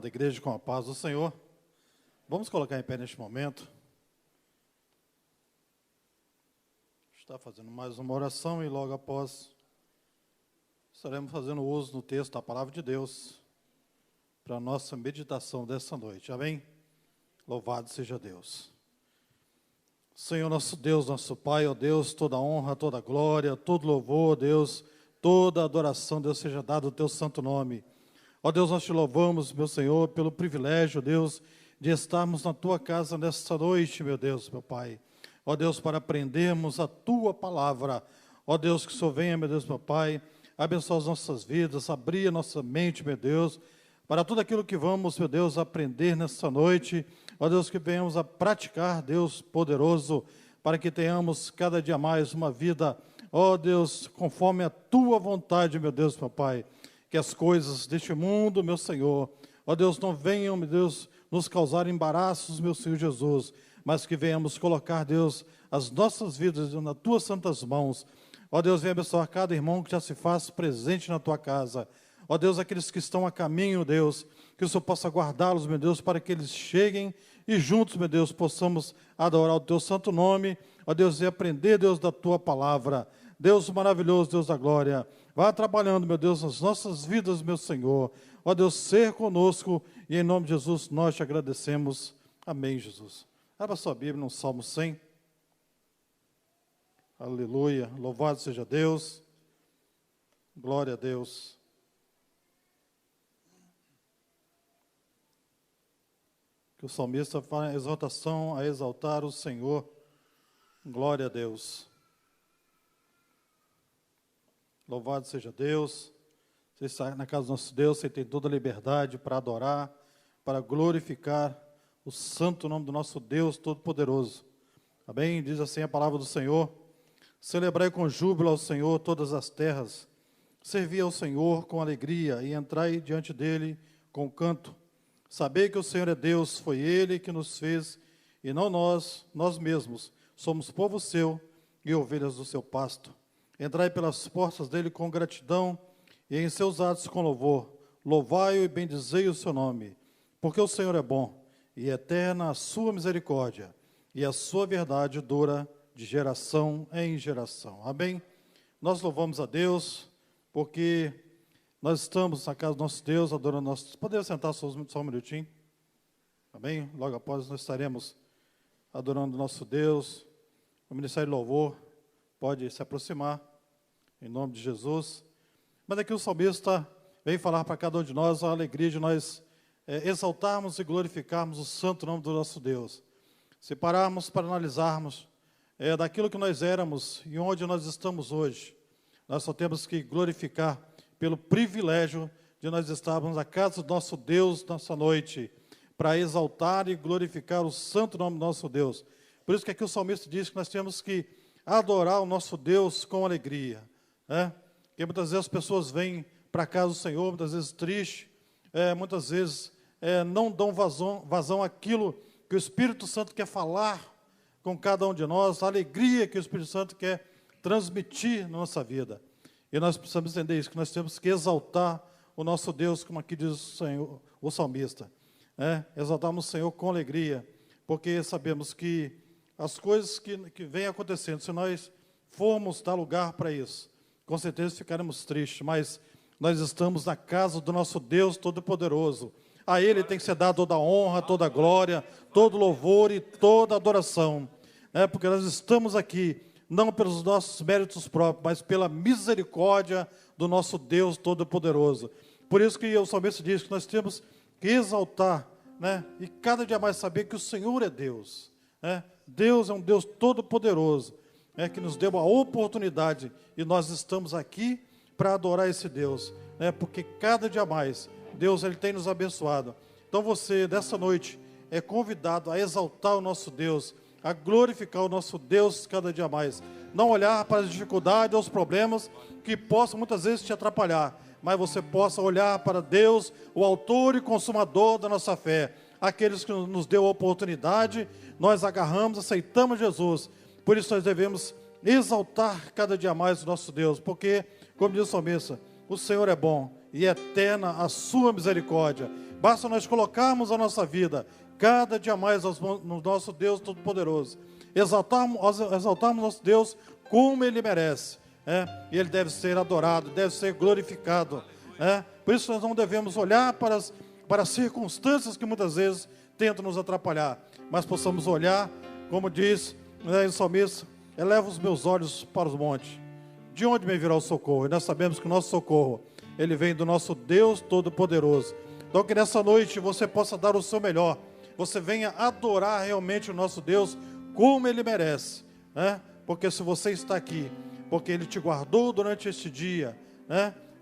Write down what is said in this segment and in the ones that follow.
Da igreja com a paz do Senhor. Vamos colocar em pé neste momento. Está fazendo mais uma oração e logo após estaremos fazendo uso no texto da palavra de Deus para a nossa meditação dessa noite. Amém? Louvado seja Deus. Senhor nosso Deus, nosso Pai, ó Deus, toda honra, toda glória, todo louvor, Deus, toda adoração, Deus, seja dado ao teu santo nome. Ó Deus, nós te louvamos, meu Senhor, pelo privilégio, Deus, de estarmos na tua casa nesta noite, meu Deus, meu Pai. Ó Deus, para aprendermos a tua palavra. Ó Deus, que o Senhor venha, meu Deus, meu Pai, abençoar as nossas vidas, abrir a nossa mente, meu Deus, para tudo aquilo que vamos, meu Deus, aprender nesta noite. Ó Deus, que venhamos a praticar, Deus poderoso, para que tenhamos cada dia mais uma vida, ó Deus, conforme a tua vontade, meu Deus, meu Pai. Que as coisas deste mundo, meu Senhor, ó Deus, não venham, meu Deus, nos causar embaraços, meu Senhor Jesus, mas que venhamos colocar, Deus, as nossas vidas nas tuas santas mãos. Ó Deus, venha abençoar cada irmão que já se faz presente na tua casa. Ó Deus, aqueles que estão a caminho, Deus, que o Senhor possa guardá-los, meu Deus, para que eles cheguem e juntos, meu Deus, possamos adorar o teu santo nome. Ó Deus, e aprender, Deus, da tua palavra. Deus maravilhoso, Deus da glória, vá trabalhando, meu Deus, nas nossas vidas, meu Senhor. Ó Deus, ser conosco, e em nome de Jesus nós te agradecemos. Amém, Jesus. Abra sua Bíblia no Salmo 100. Aleluia, louvado seja Deus. Glória a Deus. Que o salmista fala em exaltação a exaltar o Senhor. Glória a Deus. Louvado seja Deus. Você está na casa do nosso Deus, você tem toda a liberdade para adorar, para glorificar o santo nome do nosso Deus Todo-Poderoso. Amém? Diz assim a palavra do Senhor: celebrai com júbilo ao Senhor todas as terras, servi ao Senhor com alegria e entrai diante dele com canto. Sabei que o Senhor é Deus, foi Ele que nos fez, e não nós mesmos, somos povo seu e ovelhas do seu pasto. Entrai pelas portas dele com gratidão, e em seus atos com louvor. Louvai-o e bendizei o seu nome, porque o Senhor é bom, e eterna a sua misericórdia, e a sua verdade dura de geração em geração. Amém? Nós louvamos a Deus, porque nós estamos na casa do nosso Deus, adorando nosso... Podemos sentar só um minutinho? Amém? Logo após nós estaremos adorando o nosso Deus. O Ministério de Louvor pode se aproximar, em nome de Jesus. Mas aqui o salmista vem falar para cada um de nós a alegria de nós exaltarmos e glorificarmos o santo nome do nosso Deus. Se pararmos para analisarmos daquilo que nós éramos e onde nós estamos hoje, nós só temos que glorificar pelo privilégio de nós estarmos na casa do nosso Deus nessa noite, para exaltar e glorificar o santo nome do nosso Deus. Por isso que aqui o salmista diz que nós temos que adorar o nosso Deus com alegria, né? Porque muitas vezes as pessoas vêm para a casa do Senhor, muitas vezes tristes, muitas vezes não dão vazão àquilo que o Espírito Santo quer falar com cada um de nós, a alegria que o Espírito Santo quer transmitir na nossa vida. E nós precisamos entender isso, que nós temos que exaltar o nosso Deus, como aqui diz o Senhor, o salmista. Exaltarmos o Senhor com alegria, porque sabemos que as coisas que vêm acontecendo, se nós formos dar lugar para isso, com certeza ficaremos tristes, mas nós estamos na casa do nosso Deus Todo-Poderoso. A Ele tem que ser dada toda a honra, toda a glória, todo louvor e toda adoração. Porque nós estamos aqui, não pelos nossos méritos próprios, mas pela misericórdia do nosso Deus Todo-Poderoso. Por isso que o salmista diz que nós temos que exaltar, e cada dia mais saber que o Senhor é Deus. Deus é um Deus Todo-Poderoso, que nos deu a oportunidade, e nós estamos aqui para adorar esse Deus, porque cada dia mais Deus ele tem nos abençoado. Então você, dessa noite, é convidado a exaltar o nosso Deus, a glorificar o nosso Deus cada dia mais. Não olhar para as dificuldades, os problemas que possam muitas vezes te atrapalhar, mas você possa olhar para Deus, o autor e consumador da nossa fé. Aqueles que nos deu a oportunidade, nós agarramos, aceitamos Jesus. Por isso nós devemos exaltar cada dia mais o nosso Deus, porque, como diz o salmista, o Senhor é bom e eterna a sua misericórdia. Basta nós colocarmos a nossa vida cada dia mais no nosso Deus Todo-Poderoso. Exaltarmos nosso Deus como Ele merece. E Ele deve ser adorado, deve ser glorificado. Por isso nós não devemos olhar para as circunstâncias que muitas vezes tentam nos atrapalhar, mas possamos olhar, como diz o salmista, eleva os meus olhos para os montes. De onde me virá o socorro? E nós sabemos que o nosso socorro, ele vem do nosso Deus Todo-Poderoso. Então que nessa noite você possa dar o seu melhor, você venha adorar realmente o nosso Deus como Ele merece, porque se você está aqui, porque Ele te guardou durante este dia,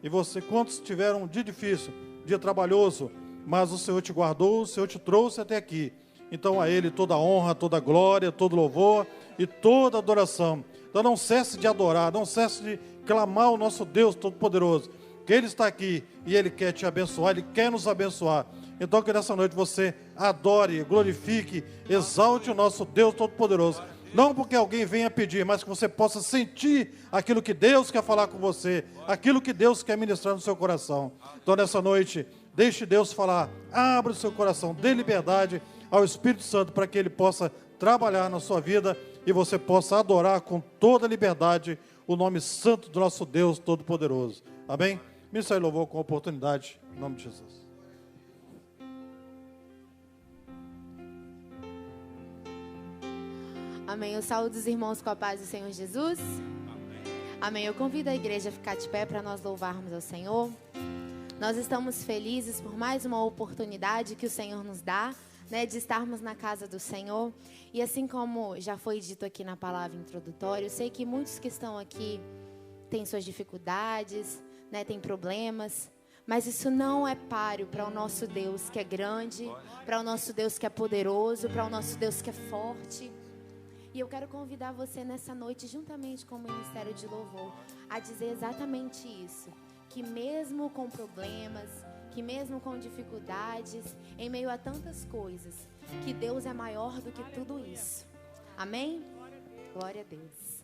e você, quantos tiveram um dia difícil, dia trabalhoso, mas o Senhor te guardou, o Senhor te trouxe até aqui. Então a Ele toda honra, toda glória, todo louvor e toda adoração. Então não cesse de adorar, não cesse de clamar o nosso Deus Todo-Poderoso, que Ele está aqui e Ele quer te abençoar, Ele quer nos abençoar. Então que nessa noite você adore, glorifique, exalte o nosso Deus Todo-Poderoso. Não porque alguém venha pedir, mas que você possa sentir aquilo que Deus quer falar com você, aquilo que Deus quer ministrar no seu coração. Então nessa noite, deixe Deus falar, abra o seu coração, dê liberdade ao Espírito Santo para que Ele possa trabalhar na sua vida e você possa adorar com toda a liberdade o nome santo do nosso Deus Todo-Poderoso. Amém? Ministério de Louvor com oportunidade, em nome de Jesus. Amém. Eu saúdo os irmãos com a paz do Senhor Jesus. Amém. Eu convido a igreja a ficar de pé para nós louvarmos ao Senhor. Nós estamos felizes por mais uma oportunidade que o Senhor nos dá, de estarmos na casa do Senhor. E assim como já foi dito aqui na palavra introdutória, eu sei que muitos que estão aqui têm suas dificuldades, têm problemas, mas isso não é páreo para o nosso Deus que é grande, para o nosso Deus que é poderoso, para o nosso Deus que é forte. E eu quero convidar você nessa noite, juntamente com o Ministério de Louvor, a dizer exatamente isso. Que mesmo com problemas, que mesmo com dificuldades, em meio a tantas coisas, que Deus é maior do que tudo isso. Amém? Glória a Deus.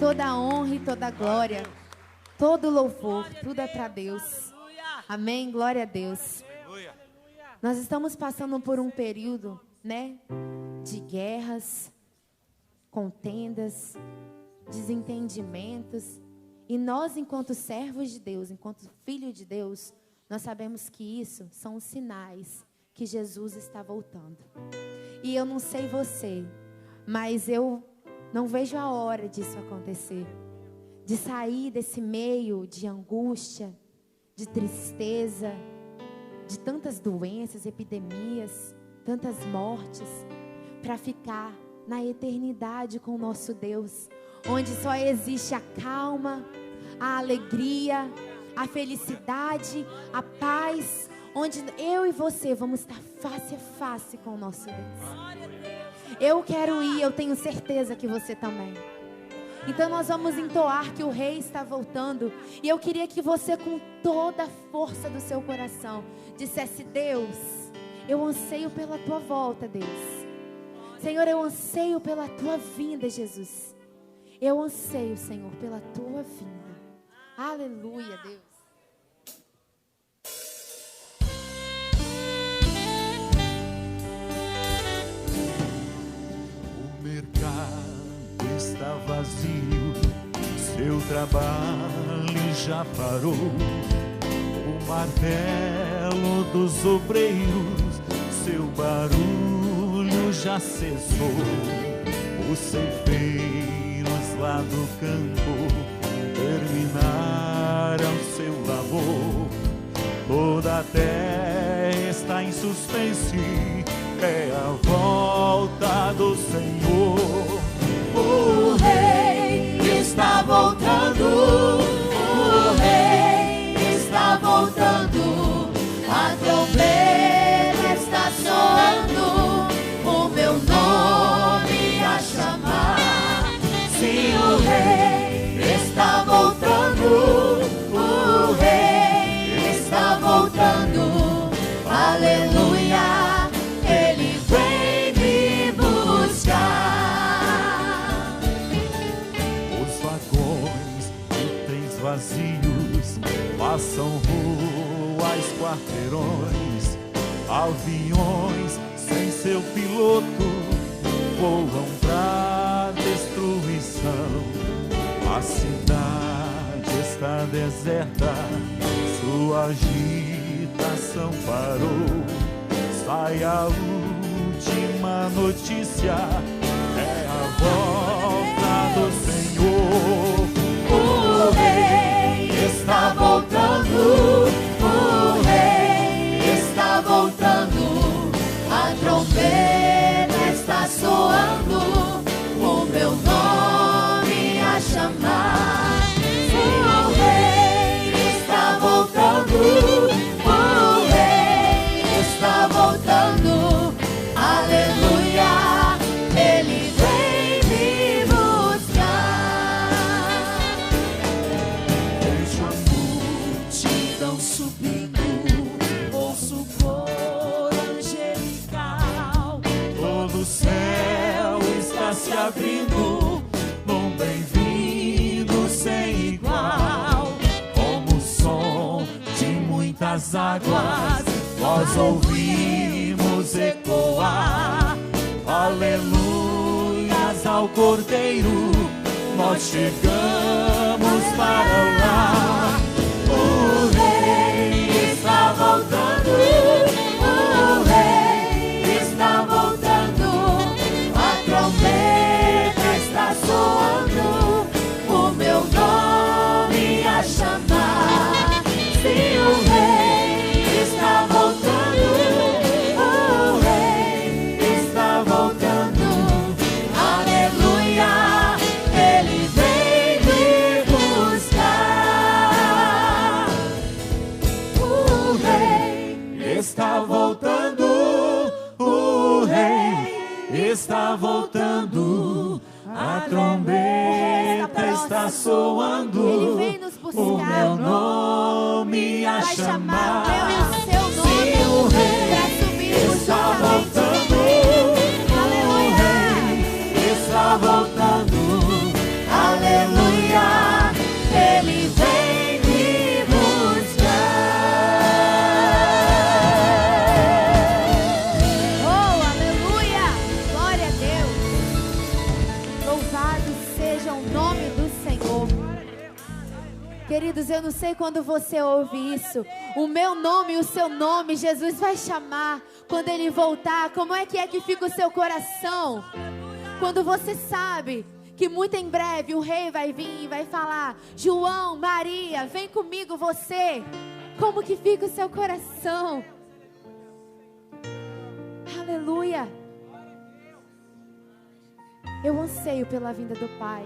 Toda a honra e toda a glória, todo louvor, tudo é para Deus. Amém? Glória a Deus. Nós estamos passando por um período, né, de guerras, contendas, desentendimentos. E nós, enquanto servos de Deus, enquanto filhos de Deus, nós sabemos que isso são os sinais que Jesus está voltando. E eu não sei você, mas eu não vejo a hora disso acontecer. De sair desse meio de angústia, de tristeza, de tantas doenças, epidemias, tantas mortes, para ficar na eternidade com o nosso Deus, onde só existe a calma, a alegria, a felicidade, a paz, onde eu e você vamos estar face a face com o nosso Deus. Eu quero ir, eu tenho certeza que você também. Então nós vamos entoar que o Rei está voltando. E eu queria que você, com toda a força do seu coração, dissesse: Deus, eu anseio pela tua volta, Deus. Senhor, eu anseio pela tua vinda, Jesus. Eu anseio, Senhor, pela tua vinda. Aleluia, Deus. O mercado está vazio, seu trabalho já parou. O martelo dos obreiros, seu barulho já cessou. Os ceifeiros lá do campo terminaram seu labor. Toda a terra está em suspense, é a volta do Senhor. O Rei está voltando, o Rei está voltando, a trombeta está soando, o meu nome a chamar. Sim, o Rei está voltando, o Rei está voltando, aleluia, Ele vem me buscar. Vazios passam ruas, quarteirões, aviões sem seu piloto voam pra destruição. A cidade está deserta, sua agitação parou. Sai a última notícia, é a volta do Senhor. O Rei está voltando, o Rei está voltando, a trombeta está soando, o meu nome a chamar. O Rei está voltando, o Rei está voltando, aleluia, Ele vem me buscar. Subindo, ouço coro angelical. Todo o céu está se abrindo num bem-vindo sem igual. Como o som de muitas águas, nós ouvimos ecoar. Aleluias ao Cordeiro, nós chegamos para lá. O Rei está voltando, o Rei está voltando, a trombeta está soando, o meu nome a chamar. Sim, o Rei está voltando, o Rei está voltando, aleluia, Ele vem me buscar. O Rei está voltando, o Rei está voltando, a trombeta está soando, Ele vem nos buscar. o meu nome a Vai chamar. chamar o meu e o seu nome. Sim, o Rei Pra subirmos está juntamente. voltando, Aleluia. o Rei está voltando, aleluia. Queridos, eu não sei quando você ouve isso. O meu nome e o seu nome, Jesus vai chamar quando Ele voltar. Como é que fica o seu coração? Quando você sabe que muito em breve o rei vai vir e vai falar: João, Maria, vem comigo você. Como que fica o seu coração? Aleluia. Eu anseio pela vinda do Pai.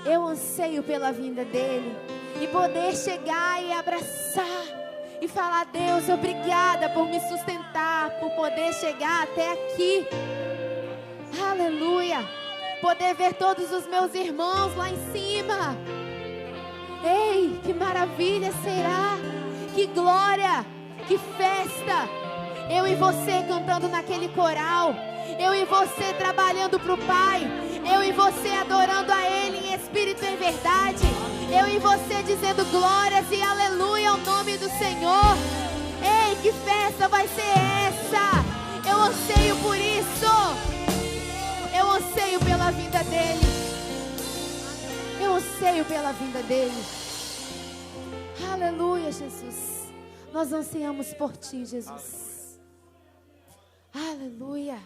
Eu anseio pela vinda dEle. E poder chegar e abraçar e falar: Deus, obrigada por me sustentar, por poder chegar até aqui. Aleluia. Poder ver todos os meus irmãos lá em cima. Ei, que maravilha será. Que glória, que festa. Eu e você cantando naquele coral. Eu e você trabalhando para o Pai. Eu e você adorando a Ele em espírito e em verdade. Eu e você dizendo glórias e aleluia ao nome do Senhor. Ei, que festa vai ser essa? Eu anseio por isso. Eu anseio pela vinda dEle. Eu anseio pela vinda dEle. Aleluia, Jesus. Nós ansiamos por Ti, Jesus. Aleluia.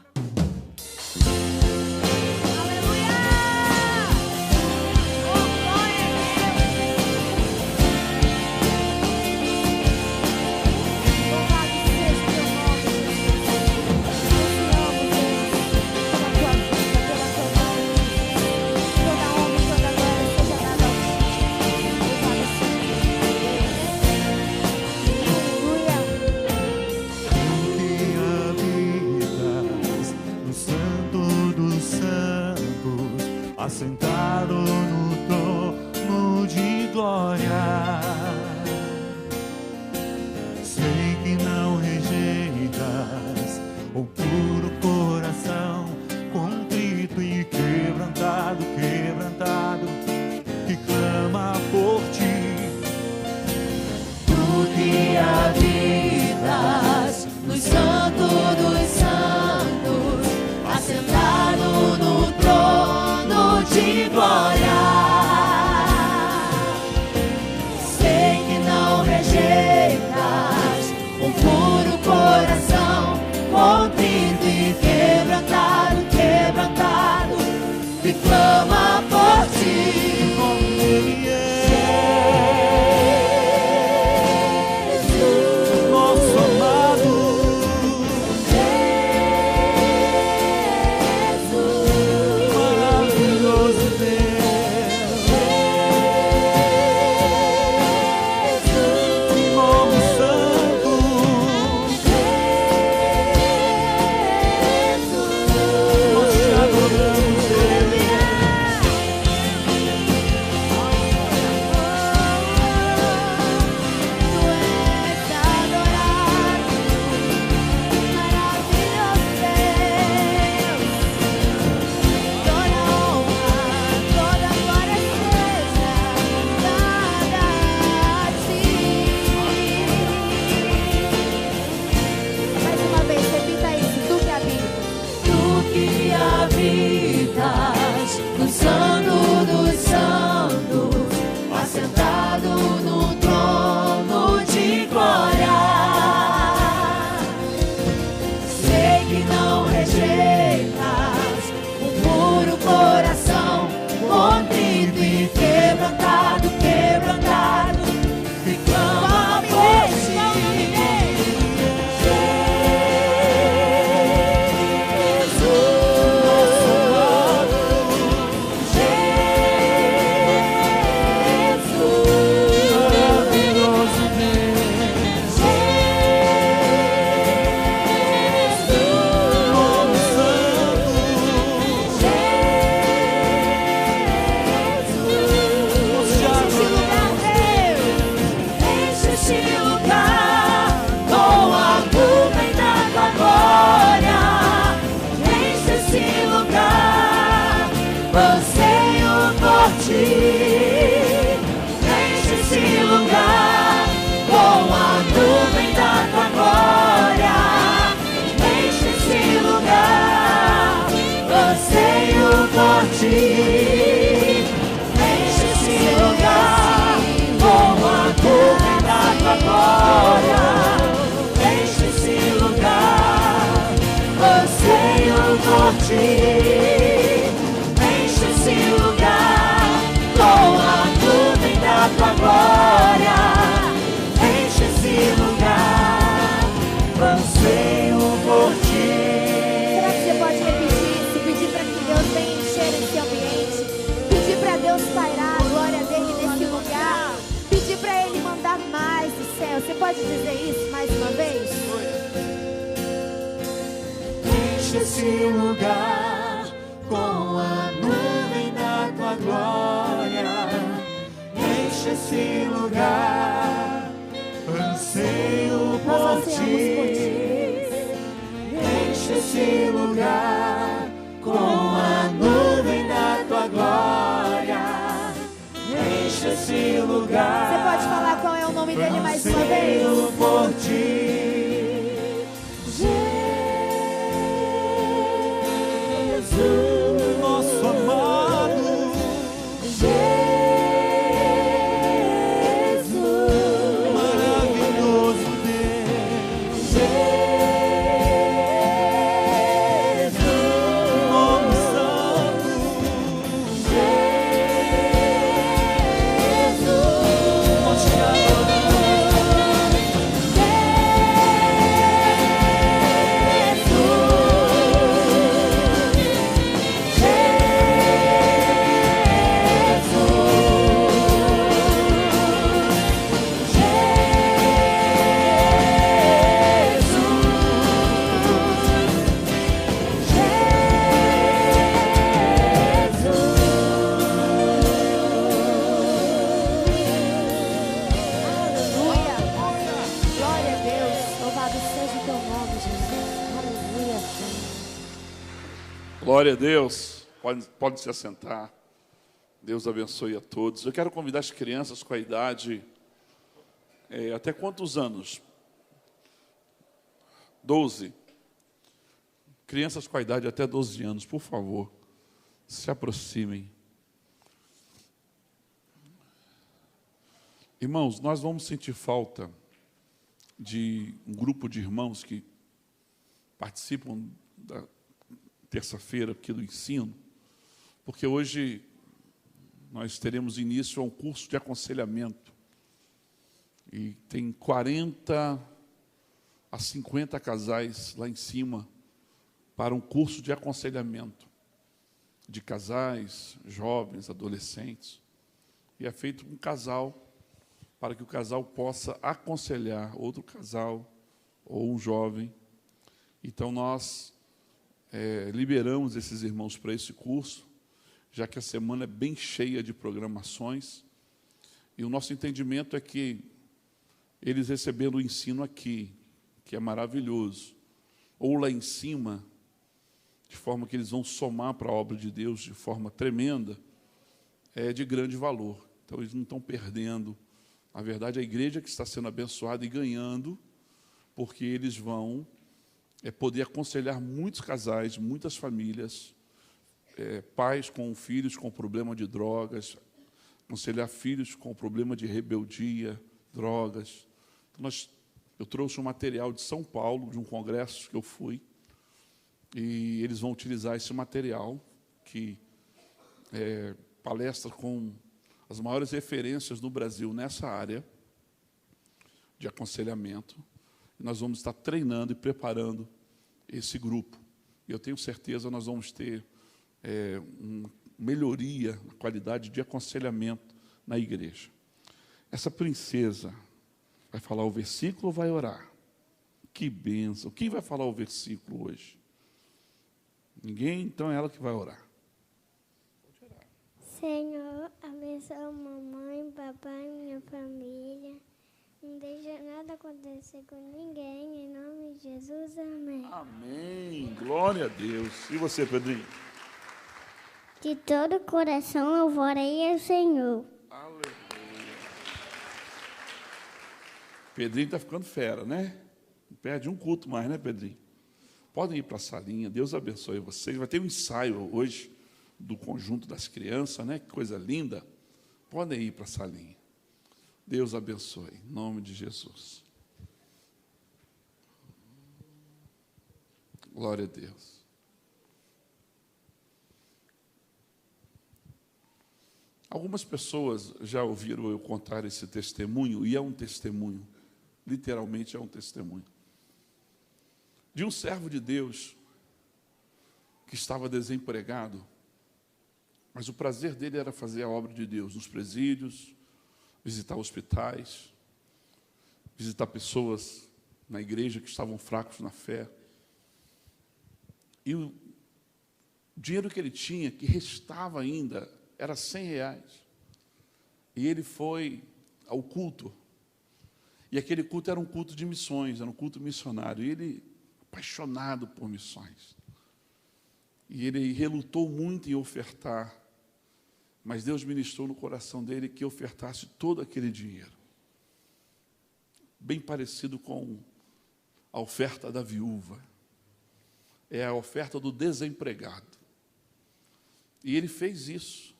Assentado no trono de glória, sei que não rejeitas o puro coração, contrito e quebrantado, que clama por Ti. Tu que habitas no santo dos santos, assentado no trono de glória, sei que não rejeitas um puro coração, contrito e quebrantado, que clama por Ti. Jesus, nosso amado Jesus, maravilhoso Deus. Deus pairar a glória dele nesse lugar. Pedir para ele mandar mais do céu. Você pode dizer isso mais uma vez? Enche esse lugar com a nuvem da tua glória. Enche esse lugar, anseio por ti. Enche esse lugar com a nuvem da tua glória. Enche esse lugar. Você pode falar qual é o nome dele mais uma vez? Anseio por ti. Jesus, nosso amado Jesus, maravilhoso Deus, Jesus, nome santo, Jesus, nós te Aleluia. Glória a Deus. Louvado seja o teu nome, Jesus. Aleluia. Glória a Deus. Pode se assentar. Deus abençoe a todos. Eu quero convidar as crianças com a idade... até quantos anos? 12. Crianças com a idade até 12 anos, por favor, se aproximem. Irmãos, nós vamos sentir falta de um grupo de irmãos que participam da terça-feira aqui do ensino, porque hoje nós teremos início a um curso de aconselhamento. E tem 40 a 50 casais lá em cima para um curso de aconselhamento de casais, jovens, adolescentes. E é feito um casal para que o casal possa aconselhar outro casal ou um jovem. Então, nós liberamos esses irmãos para esse curso, já que a semana é bem cheia de programações. E o nosso entendimento é que eles recebendo o ensino aqui, que é maravilhoso, ou lá em cima, de forma que eles vão somar para a obra de Deus de forma tremenda, é de grande valor. Então, eles não estão perdendo. Na verdade, a igreja que está sendo abençoada e ganhando, porque eles vão poder aconselhar muitos casais, muitas famílias, pais com filhos com problema de drogas, aconselhar filhos com problema de rebeldia, drogas. Então, eu trouxe um material de São Paulo, de um congresso que eu fui, e eles vão utilizar esse material, que palestra com as maiores referências no Brasil nessa área de aconselhamento. E nós vamos estar treinando e preparando esse grupo. E eu tenho certeza que nós vamos ter uma melhoria na qualidade de aconselhamento na igreja. Essa princesa vai falar o versículo ou vai orar? Que bênção! Quem vai falar o versículo hoje? Ninguém? Então é ela que vai orar. Senhor, abençoa mamãe, papai, minha família. Não deixa nada acontecer com ninguém. Em nome de Jesus, amém. Amém! Glória a Deus! E você, Pedrinho? De todo o coração louvarei ao Senhor. Aleluia! Pedrinho está ficando fera, né? Não perde um culto mais, né, Pedrinho? Podem ir para a salinha. Deus abençoe vocês. Vai ter um ensaio hoje do conjunto das crianças, né? Que coisa linda. Podem ir para a salinha. Deus abençoe, em nome de Jesus. Glória a Deus. Algumas pessoas já ouviram eu contar esse testemunho, e é um testemunho, literalmente é um testemunho, de um servo de Deus que estava desempregado Mas o prazer dele era fazer a obra de Deus nos presídios, visitar hospitais, visitar pessoas na igreja que estavam fracos na fé. E o dinheiro que ele tinha, que restava ainda, era R$100. E ele foi ao culto. E aquele culto era um culto de missões, era um culto missionário. E ele, apaixonado por missões. E ele relutou muito em ofertar. Mas Deus ministrou no coração dele que ofertasse todo aquele dinheiro. Bem parecido com a oferta da viúva. É a oferta do desempregado. E ele fez isso.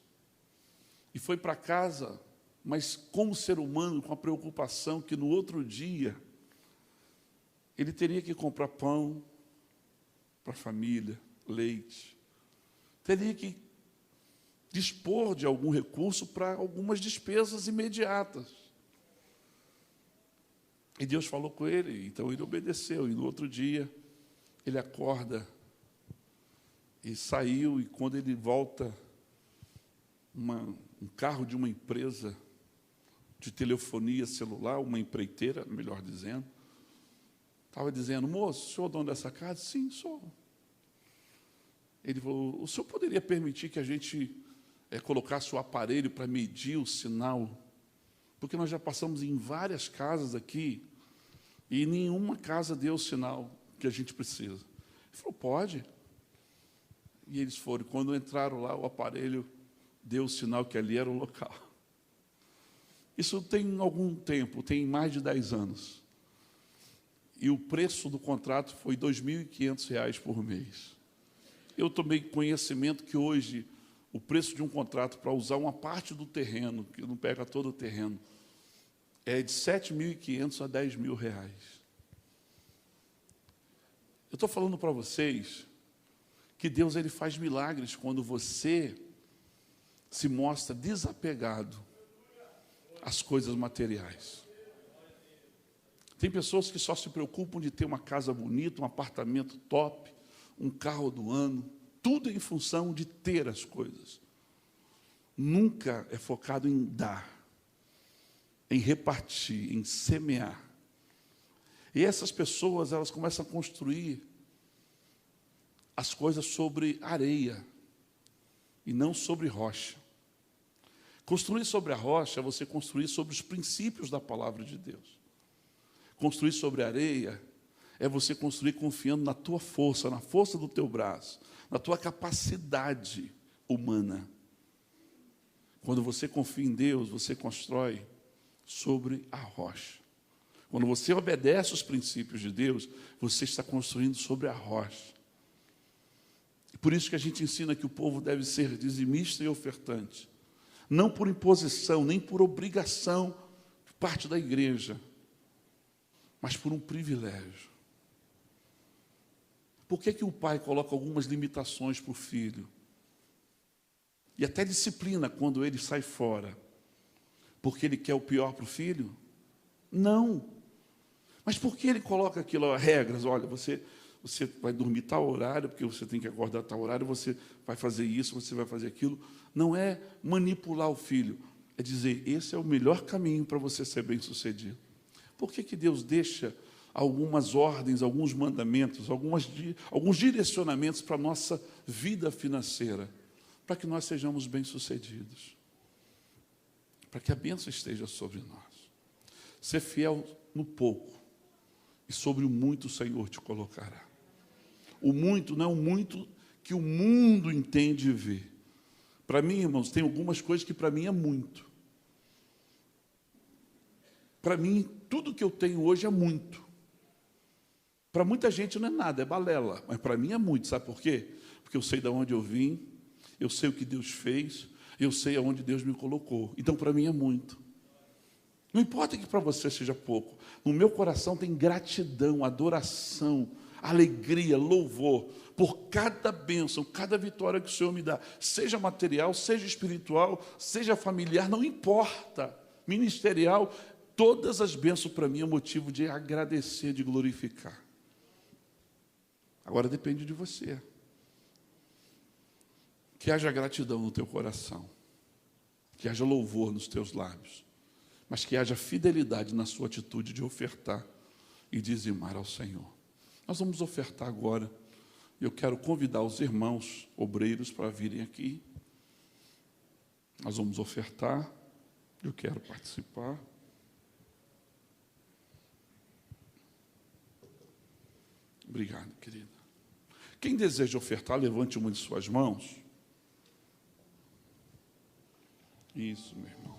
E foi para casa, mas como ser humano, com a preocupação que no outro dia ele teria que comprar pão para a família, leite. Teria que dispor de algum recurso para algumas despesas imediatas. E Deus falou com ele, então ele obedeceu. E no outro dia, ele acorda e saiu, e quando ele volta, um carro de uma empresa de telefonia celular, uma empreiteira, melhor dizendo, estava dizendo: moço, o senhor é o dono dessa casa? Sim, sou. Ele falou: o senhor poderia permitir que a gente colocasse o aparelho para medir o sinal? Porque nós já passamos em várias casas aqui e nenhuma casa deu o sinal que a gente precisa. Ele falou: pode. E eles foram. Quando entraram lá, o aparelho deu o sinal que ali era o local. Isso tem algum tempo, tem mais de 10 anos. E o preço do contrato foi R$ 2.500 por mês. Eu tomei conhecimento que hoje o preço de um contrato para usar uma parte do terreno, que não pega todo o terreno, é de R$ 7.500 a R$ 10.000. Eu estou falando para vocês que Deus ele faz milagres quando você se mostra desapegado às coisas materiais. Tem pessoas que só se preocupam de ter uma casa bonita, um apartamento top, um carro do ano, tudo em função de ter as coisas. Nunca é focado em dar, em repartir, em semear. E essas pessoas, elas começam a construir as coisas sobre areia e não sobre rocha. Construir sobre a rocha é você construir sobre os princípios da palavra de Deus. Construir sobre a areia é você construir confiando na tua força, na força do teu braço, na tua capacidade humana. Quando você confia em Deus, você constrói sobre a rocha. Quando você obedece os princípios de Deus, você está construindo sobre a rocha. Por isso que a gente ensina que o povo deve ser dizimista e ofertante. Não por imposição, nem por obrigação de parte da igreja, mas por um privilégio. Por que o pai coloca algumas limitações para o filho? E até disciplina quando ele sai fora. Porque ele quer o pior para o filho? Não. Mas por que ele coloca aquilo, regras? Olha, você vai dormir tal horário, porque você tem que acordar tal horário, você vai fazer isso, você vai fazer aquilo. Não é manipular o filho, é dizer, esse é o melhor caminho para você ser bem-sucedido. Por que Deus deixa algumas ordens, alguns mandamentos, alguns direcionamentos para a nossa vida financeira? Para que nós sejamos bem-sucedidos. Para que a bênção esteja sobre nós. Ser fiel no pouco, e sobre o muito o Senhor te colocará. O muito não é o muito que o mundo entende e vê. Para mim, irmãos, tem algumas coisas que para mim é muito. Para mim, tudo que eu tenho hoje é muito. Para muita gente não é nada, é balela. Mas para mim é muito, sabe por quê? Porque eu sei de onde eu vim, eu sei o que Deus fez, eu sei aonde Deus me colocou. Então, para mim é muito. Não importa que para você seja pouco. No meu coração tem gratidão, adoração, alegria, louvor por cada bênção, cada vitória que o Senhor me dá. Seja material, seja espiritual, seja familiar, não importa. Ministerial, todas as bênçãos para mim é motivo de agradecer, de glorificar. Agora depende de você. Que haja gratidão no teu coração, que haja louvor nos teus lábios, mas que haja fidelidade na sua atitude de ofertar e dizimar ao Senhor. Nós vamos ofertar agora. Eu quero convidar os irmãos obreiros para virem aqui. Nós vamos ofertar. Eu quero participar. Obrigado, querida. Quem deseja ofertar, levante uma de suas mãos. Isso, meu irmão.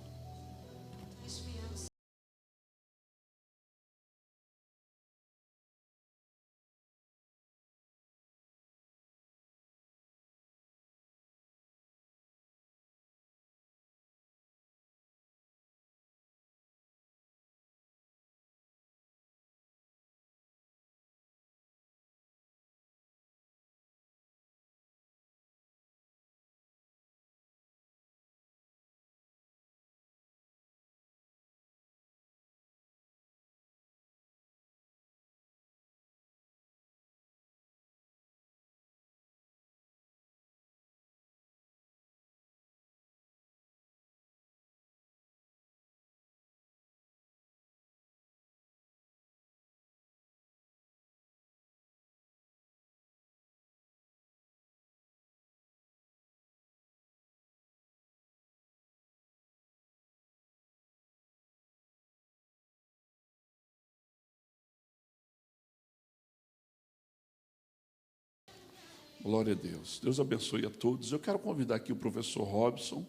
Glória a Deus. Deus abençoe a todos. Eu quero convidar aqui o professor Robson.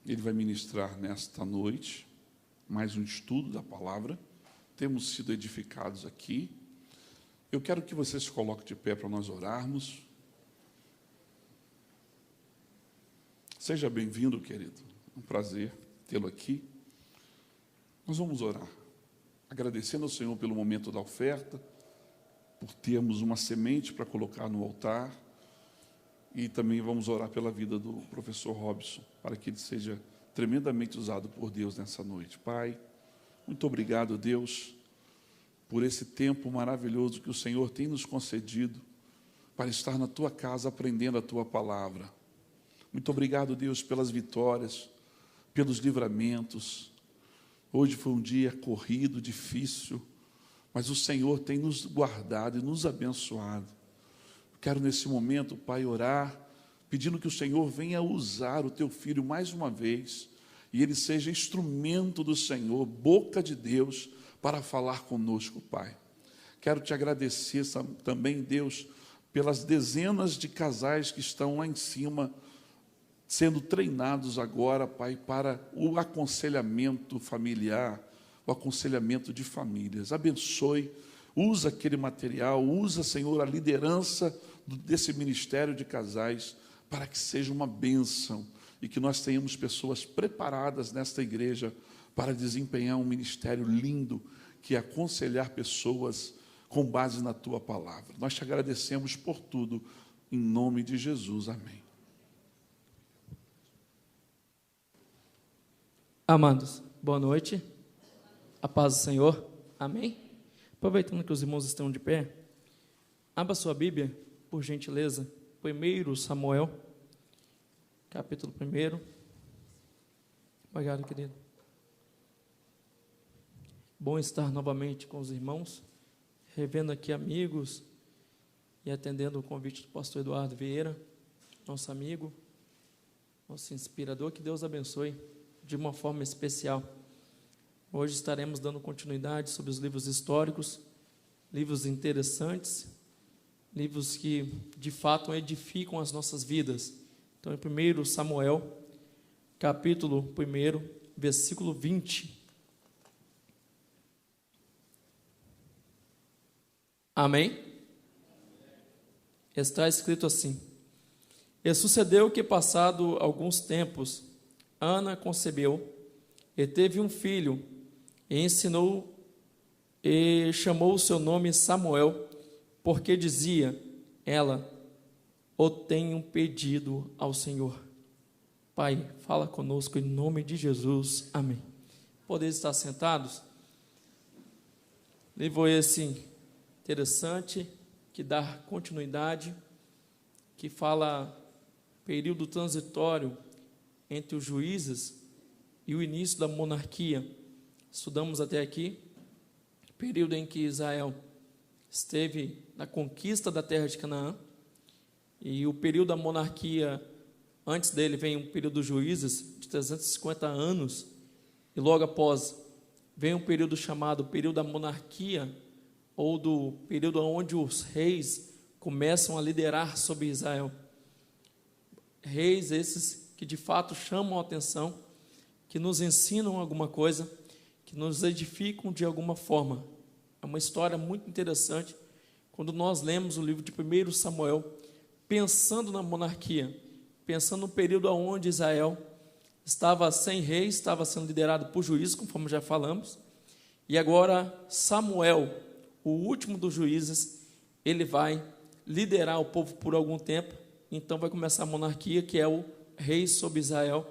Ele vai ministrar nesta noite mais um estudo da palavra. Temos sido edificados aqui. Eu quero que você se coloque de pé para nós orarmos. Seja bem-vindo, querido. É um prazer tê-lo aqui. Nós vamos orar, agradecendo ao Senhor pelo momento da oferta, por termos uma semente para colocar no altar, e também vamos orar pela vida do professor Robson, para que ele seja tremendamente usado por Deus nessa noite. Pai, muito obrigado, Deus, por esse tempo maravilhoso que o Senhor tem nos concedido, para estar na Tua casa aprendendo a Tua palavra. Muito obrigado, Deus, pelas vitórias, pelos livramentos. Hoje foi um dia corrido, difícil, mas o Senhor tem nos guardado e nos abençoado. Quero nesse momento, Pai, orar, pedindo que o Senhor venha usar o Teu Filho mais uma vez, e ele seja instrumento do Senhor, boca de Deus, para falar conosco, Pai. Quero Te agradecer também, Deus, pelas dezenas de casais que estão lá em cima, sendo treinados agora, Pai, para o aconselhamento familiar, o aconselhamento de famílias. Abençoe, usa aquele material, usa, Senhor, a liderança desse ministério de casais, para que seja uma bênção, e que nós tenhamos pessoas preparadas nesta igreja, para desempenhar um ministério lindo, que é aconselhar pessoas com base na Tua palavra. Nós Te agradecemos por tudo, em nome de Jesus, amém. Amados, boa noite, a paz do Senhor, amém? Aproveitando que os irmãos estão de pé, abra sua Bíblia, por gentileza, 1 Samuel, capítulo 1. Obrigado, querido. Bom estar novamente com os irmãos, revendo aqui amigos e atendendo o convite do pastor Eduardo Vieira, nosso amigo, nosso inspirador. Que Deus abençoe de uma forma especial. Hoje estaremos dando continuidade sobre os livros históricos, livros interessantes, livros que de fato edificam as nossas vidas. Então, em 1 Samuel, capítulo 1, versículo 20. Amém? Está escrito assim: E sucedeu que, passado alguns tempos, Ana concebeu e teve um filho, e chamou o seu nome Samuel, porque dizia ela: O tenho pedido ao Senhor. Pai, fala conosco em nome de Jesus, amém. Podeis estar sentados? Livro esse interessante, que dá continuidade, que fala período transitório entre os juízes e o início da monarquia. Estudamos até aqui, período em que Israel esteve na conquista da terra de Canaã, e o período da monarquia, antes dele vem um período dos juízes de 350 anos, e logo após vem um período chamado período da monarquia, ou do período onde os reis começam a liderar sobre Israel. Reis esses que de fato chamam a atenção, que nos ensinam alguma coisa, que nos edificam de alguma forma. É uma história muito interessante, quando nós lemos o livro de 1 Samuel, pensando na monarquia, pensando no período onde Israel estava sem rei, estava sendo liderado por juízes, conforme já falamos, e agora Samuel, o último dos juízes, ele vai liderar o povo por algum tempo, então vai começar a monarquia, que é o rei sobre Israel.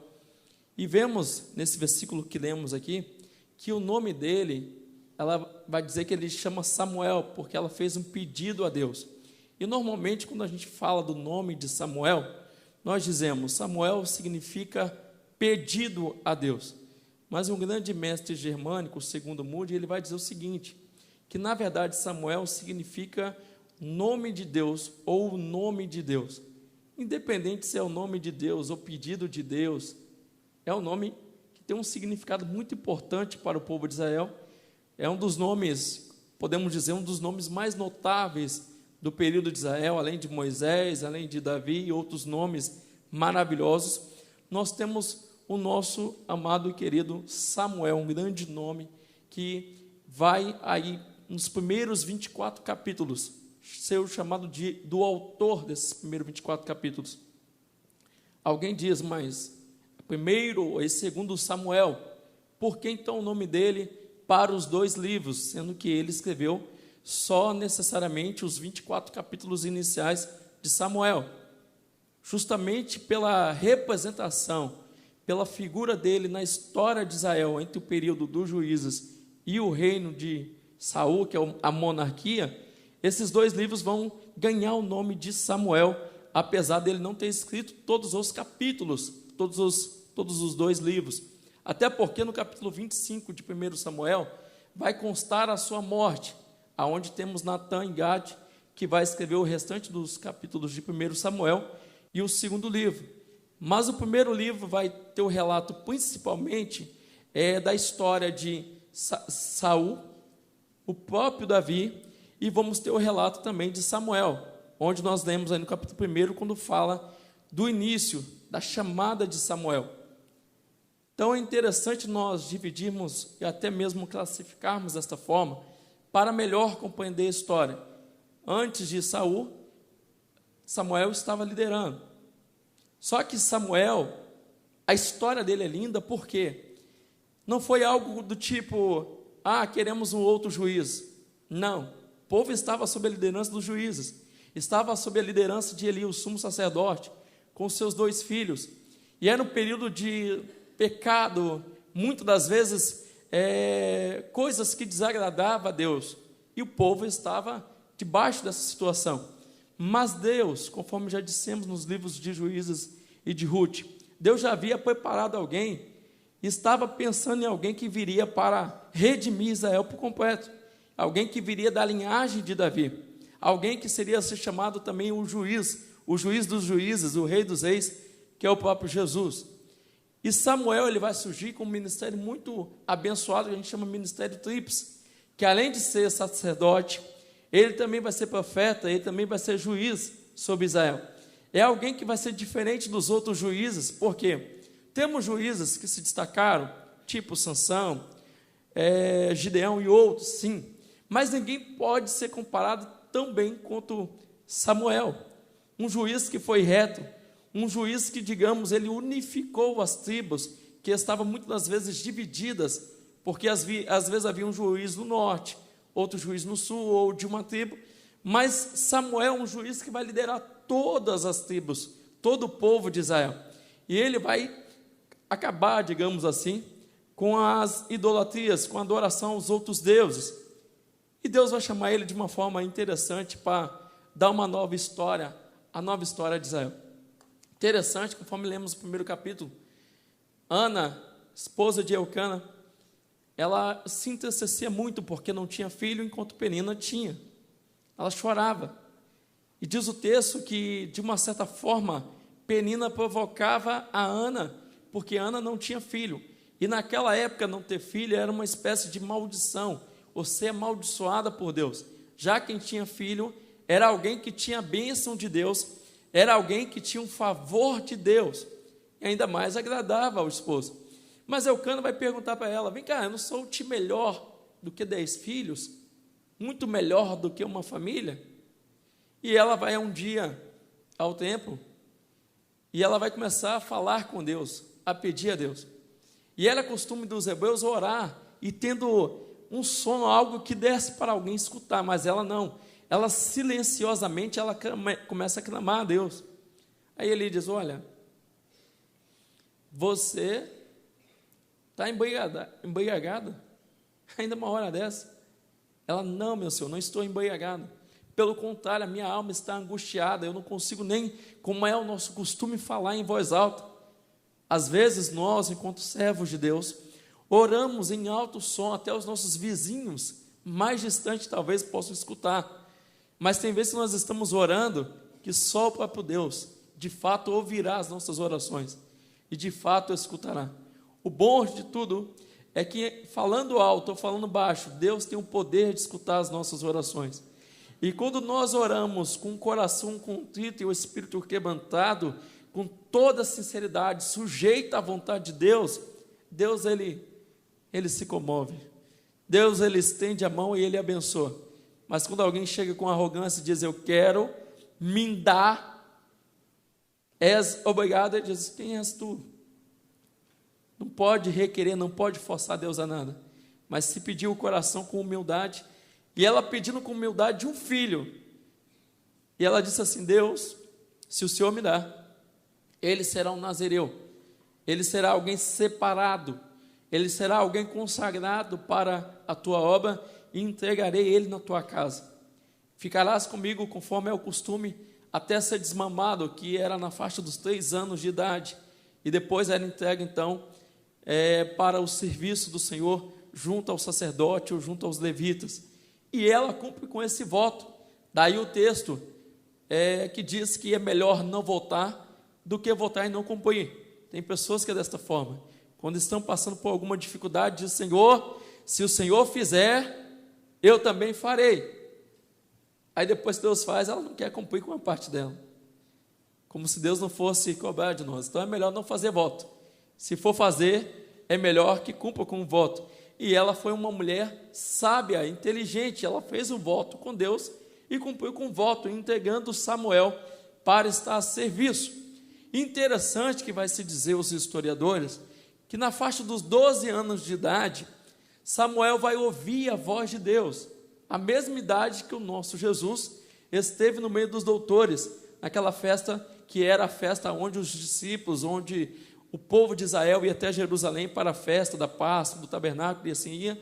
E vemos nesse versículo que lemos aqui, que o nome dele, ela vai dizer que ele chama Samuel, porque ela fez um pedido a Deus. E normalmente quando a gente fala do nome de Samuel, nós dizemos, Samuel significa pedido a Deus. Mas um grande mestre germânico, segundo Moody, ele vai dizer o seguinte, que na verdade Samuel significa nome de Deus ou nome de Deus. Independente se é o nome de Deus ou pedido de Deus, é um nome que tem um significado muito importante para o povo de Israel. É um dos nomes, podemos dizer, um dos nomes mais notáveis do período de Israel, além de Moisés, além de Davi e outros nomes maravilhosos. Nós temos o nosso amado e querido Samuel, um grande nome que vai aí nos primeiros 24 capítulos ser o chamado do autor desses primeiros 24 capítulos. Alguém diz, mas primeiro e segundo Samuel, por que então o nome dele para os dois livros, sendo que ele escreveu só necessariamente os 24 capítulos iniciais de Samuel? Justamente pela representação, pela figura dele na história de Israel, entre o período dos juízes e o reino de Saul, que é a monarquia, esses dois livros vão ganhar o nome de Samuel, apesar dele não ter escrito todos os capítulos, todos os dois livros. Até porque no capítulo 25 de 1 Samuel vai constar a sua morte, aonde temos Natã e Gade, que vai escrever o restante dos capítulos de 1 Samuel e o segundo livro. Mas o primeiro livro vai ter o relato principalmente da história de Saul, o próprio Davi, e vamos ter o relato também de Samuel, onde nós lemos aí no capítulo 1, quando fala do início, da chamada de Samuel. Então é interessante nós dividirmos e até mesmo classificarmos desta forma, para melhor compreender a história. Antes de Saul, Samuel estava liderando. Só que Samuel, a história dele é linda porque não foi algo do tipo, queremos um outro juiz. Não. O povo estava sob a liderança dos juízes, estava sob a liderança de Eli, o sumo sacerdote, com seus 2 filhos, e era um período de pecado, muitas das vezes, coisas que desagradavam a Deus, e o povo estava debaixo dessa situação. Mas Deus, conforme já dissemos nos livros de Juízes e de Ruth, Deus já havia preparado alguém, estava pensando em alguém que viria para redimir Israel por completo, alguém que viria da linhagem de Davi, alguém que seria ser chamado também o juiz dos juízes, o rei dos reis, que é o próprio Jesus. E Samuel, ele vai surgir com um ministério muito abençoado, que a gente chama ministério tríplice, que além de ser sacerdote, ele também vai ser profeta, ele também vai ser juiz sobre Israel. É alguém que vai ser diferente dos outros juízes, porque temos juízes que se destacaram, tipo Sansão, Gideão e outros, sim, mas ninguém pode ser comparado tão bem quanto Samuel, um juiz que foi reto, um juiz que, digamos, ele unificou as tribos, que estavam muitas das vezes divididas, porque às vezes havia um juiz no norte, outro juiz no sul, ou de uma tribo, mas Samuel é um juiz que vai liderar todas as tribos, todo o povo de Israel, e ele vai acabar, digamos assim, com as idolatrias, com a adoração aos outros deuses, e Deus vai chamar ele de uma forma interessante para dá uma nova história, a nova história de Israel. Interessante, conforme lemos o primeiro capítulo, Ana, esposa de Eucana, ela se entristecia muito porque não tinha filho, enquanto Penina tinha. Ela chorava. E diz o texto que, de uma certa forma, Penina provocava a Ana, porque Ana não tinha filho. E naquela época, não ter filho era uma espécie de maldição, ou ser amaldiçoada por Deus. Já quem tinha filho era alguém que tinha a bênção de Deus, era alguém que tinha um favor de Deus, e ainda mais agradava ao esposo. Mas Eucana vai perguntar para ela: vem cá, eu não sou-te melhor do que 10 filhos? Muito melhor do que uma família? E ela vai um dia ao templo, e ela vai começar a falar com Deus, a pedir a Deus. E era costume dos hebreus orar, e tendo um som, algo que desse para alguém escutar, mas ela não. Ela silenciosamente, ela começa a clamar a Deus. Aí ele diz: olha, você está embriagada? Ainda uma hora dessa? Ela: não, meu Senhor, não estou embriagada. Pelo contrário, a minha alma está angustiada, eu não consigo nem, como é o nosso costume, falar em voz alta. Às vezes nós, enquanto servos de Deus, oramos em alto som, até os nossos vizinhos mais distantes talvez possam escutar. Mas tem vezes que nós estamos orando que só o próprio Deus, de fato, ouvirá as nossas orações e de fato escutará. O bom de tudo é que, falando alto ou falando baixo, Deus tem o poder de escutar as nossas orações. E quando nós oramos com o coração contrito e o espírito quebrantado, com toda a sinceridade, sujeito à vontade de Deus, Deus ele se comove. Deus ele estende a mão e ele abençoa. Mas quando alguém chega com arrogância e diz: eu quero, me dá, és obrigado, ele diz: quem és tu? Não pode requerer, não pode forçar Deus a nada. Mas se pedir o coração com humildade, e ela pedindo com humildade um filho, e ela disse assim: Deus, se o Senhor me dá, ele será um nazireu, ele será alguém separado, ele será alguém consagrado para a tua obra, e entregarei ele na tua casa. Ficarás comigo conforme é o costume, até ser desmamado, que era na faixa dos 3 anos de idade, e depois era entregue então para o serviço do Senhor, junto ao sacerdote ou junto aos levitas. E ela cumpre com esse voto. Daí o texto que diz que é melhor não votar do que votar e não cumprir. Tem pessoas que é desta forma. Quando estão passando por alguma dificuldade, diz: Senhor, se o Senhor fizer, eu também farei. Aí depois que Deus faz, ela não quer cumprir com a parte dela. Como se Deus não fosse cobrar de nós. Então é melhor não fazer voto. Se for fazer, é melhor que cumpra com o voto. E ela foi uma mulher sábia, inteligente. Ela fez um voto com Deus e cumpriu com o voto, entregando Samuel para estar a serviço. Interessante que vai se dizer os historiadores que na faixa dos 12 anos de idade, Samuel vai ouvir a voz de Deus, a mesma idade que o nosso Jesus esteve no meio dos doutores, naquela festa que era a festa onde os discípulos, onde o povo de Israel ia até Jerusalém para a festa da Páscoa, do tabernáculo, e assim ia.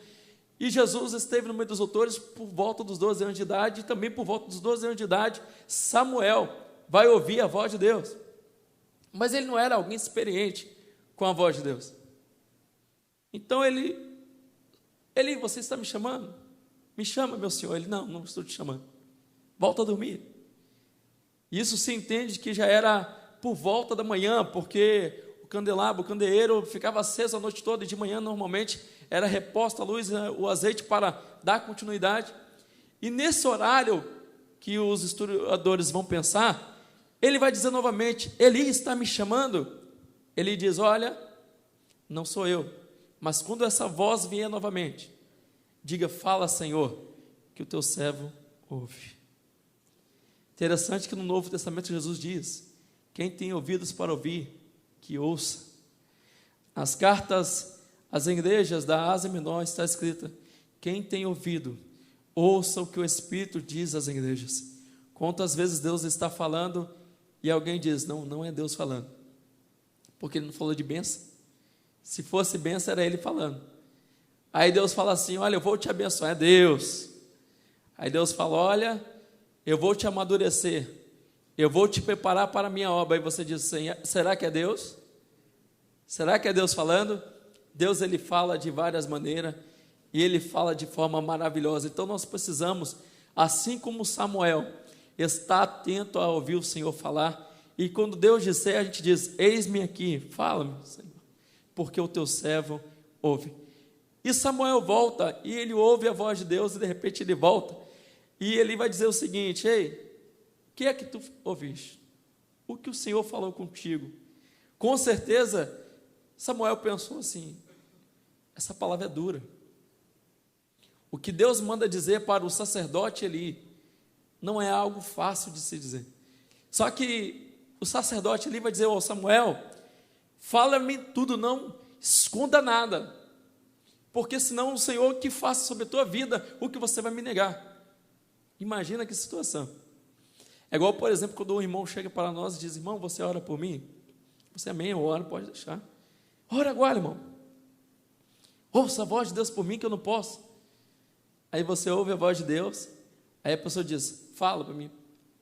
E Jesus esteve no meio dos doutores por volta dos 12 anos de idade, e também por volta dos 12 anos de idade, Samuel vai ouvir a voz de Deus. Mas ele não era alguém experiente com a voz de Deus. Então ele, você está me chamando? Me chama, meu senhor. Ele: não estou te chamando. Volta a dormir. Isso se entende que já era por volta da manhã, porque o candeeiro ficava aceso a noite toda, e de manhã normalmente era reposta a luz, o azeite para dar continuidade. E nesse horário que os historiadores vão pensar, ele vai dizer novamente: Eli está me chamando? Ele diz: olha, não sou eu, mas quando essa voz vier novamente, diga: fala, Senhor, que o teu servo ouve. Interessante que no Novo Testamento Jesus diz: quem tem ouvidos para ouvir, que ouça. As cartas às igrejas da Ásia Menor está escrita: quem tem ouvido, ouça o que o Espírito diz às igrejas. Quantas vezes Deus está falando e alguém diz: não é Deus falando, porque ele não falou de bênção. Se fosse bênção, era ele falando. Aí Deus fala assim: olha, eu vou te abençoar. É Deus. Aí Deus fala: olha, eu vou te amadurecer, eu vou te preparar para a minha obra. Aí você diz assim, será que é Deus? Será que é Deus falando? Deus, ele fala de várias maneiras, e ele fala de forma maravilhosa. Então nós precisamos, assim como Samuel, estar atento a ouvir o Senhor falar, e quando Deus disser, a gente diz, eis-me aqui, fala-me, Senhor, porque o teu servo ouve. E Samuel volta, e ele ouve a voz de Deus, e de repente ele volta, e ele vai dizer o seguinte, ei, o que é que tu ouviste? O que o Senhor falou contigo? Com certeza, Samuel pensou assim, essa palavra é dura. O que Deus manda dizer para o sacerdote Eli, não é algo fácil de se dizer. Só que o sacerdote Eli vai dizer, ô Samuel, fala-me tudo, não esconda nada, porque senão o Senhor que faça sobre a tua vida o que você vai me negar. Imagina que situação. É igual, por exemplo, quando um irmão chega para nós e diz, irmão, você ora por mim? Você amém, eu oro, pode deixar. Ora agora, irmão. Ouça a voz de Deus por mim que eu não posso. Aí você ouve a voz de Deus, aí a pessoa diz, fala para mim, o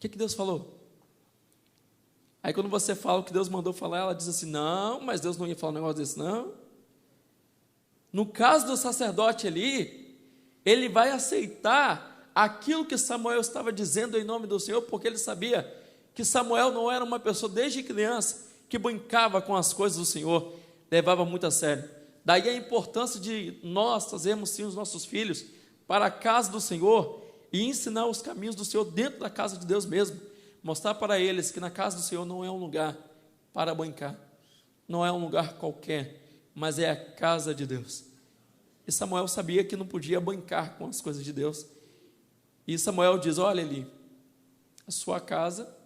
que Deus falou? Aí quando você fala o que Deus mandou falar, ela diz assim, não, mas Deus não ia falar um negócio desse, não. No caso do sacerdote ali, ele vai aceitar aquilo que Samuel estava dizendo em nome do Senhor, porque ele sabia que Samuel não era uma pessoa desde criança que brincava com as coisas do Senhor, levava muito a sério. Daí a importância de nós trazermos sim os nossos filhos para a casa do Senhor e ensinar os caminhos do Senhor dentro da casa de Deus mesmo, mostrar para eles que na casa do Senhor não é um lugar para brincar, não é um lugar qualquer, mas é a casa de Deus. E Samuel sabia que não podia brincar com as coisas de Deus. E Samuel diz, olha Eli, a sua casa,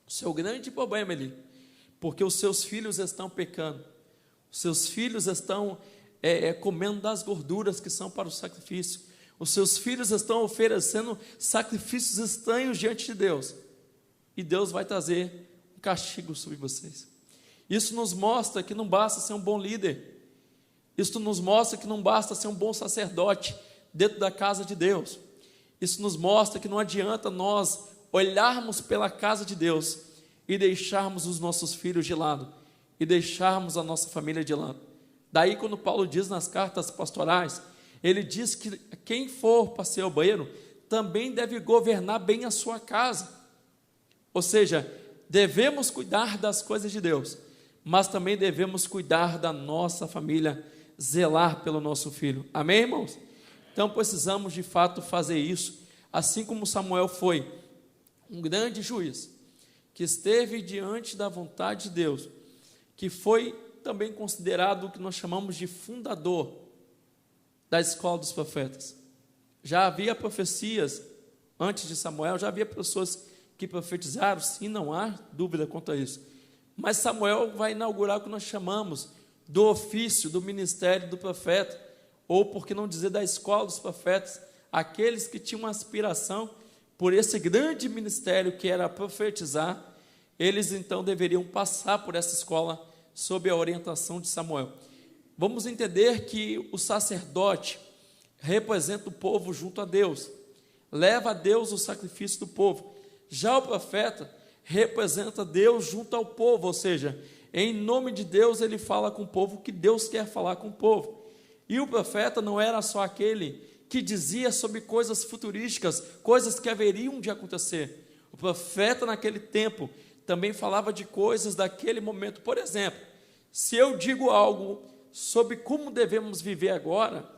o seu grande problema Eli, porque os seus filhos estão pecando, os seus filhos estão comendo das gorduras que são para o sacrifício, os seus filhos estão oferecendo sacrifícios estranhos diante de Deus, e Deus vai trazer um castigo sobre vocês. Isso nos mostra que não basta ser um bom líder, isso nos mostra que não basta ser um bom sacerdote dentro da casa de Deus. Isso nos mostra que não adianta nós olharmos pela casa de Deus e deixarmos os nossos filhos de lado, e deixarmos a nossa família de lado. Daí quando Paulo diz nas cartas pastorais, ele diz que quem for para ser obreiro também deve governar bem a sua casa. Ou seja, devemos cuidar das coisas de Deus, mas também devemos cuidar da nossa família, zelar pelo nosso filho. Amém, irmãos? Então precisamos de fato fazer isso, assim como Samuel foi um grande juiz, que esteve diante da vontade de Deus, que foi também considerado o que nós chamamos de fundador da escola dos profetas. Já havia profecias antes de Samuel, já havia pessoas que profetizaram, sim, não há dúvida quanto a isso. Mas Samuel vai inaugurar o que nós chamamos do ofício, do ministério do profeta, ou por que não dizer da escola dos profetas, aqueles que tinham uma aspiração por esse grande ministério que era profetizar, eles então deveriam passar por essa escola sob a orientação de Samuel. Vamos entender que o sacerdote representa o povo junto a Deus, leva a Deus o sacrifício do povo. Já o profeta representa Deus junto ao povo, ou seja, em nome de Deus ele fala com o povo que Deus quer falar com o povo. E o profeta não era só aquele que dizia sobre coisas futurísticas, coisas que haveriam de acontecer. O profeta naquele tempo também falava de coisas daquele momento. Por exemplo, se eu digo algo sobre como devemos viver agora,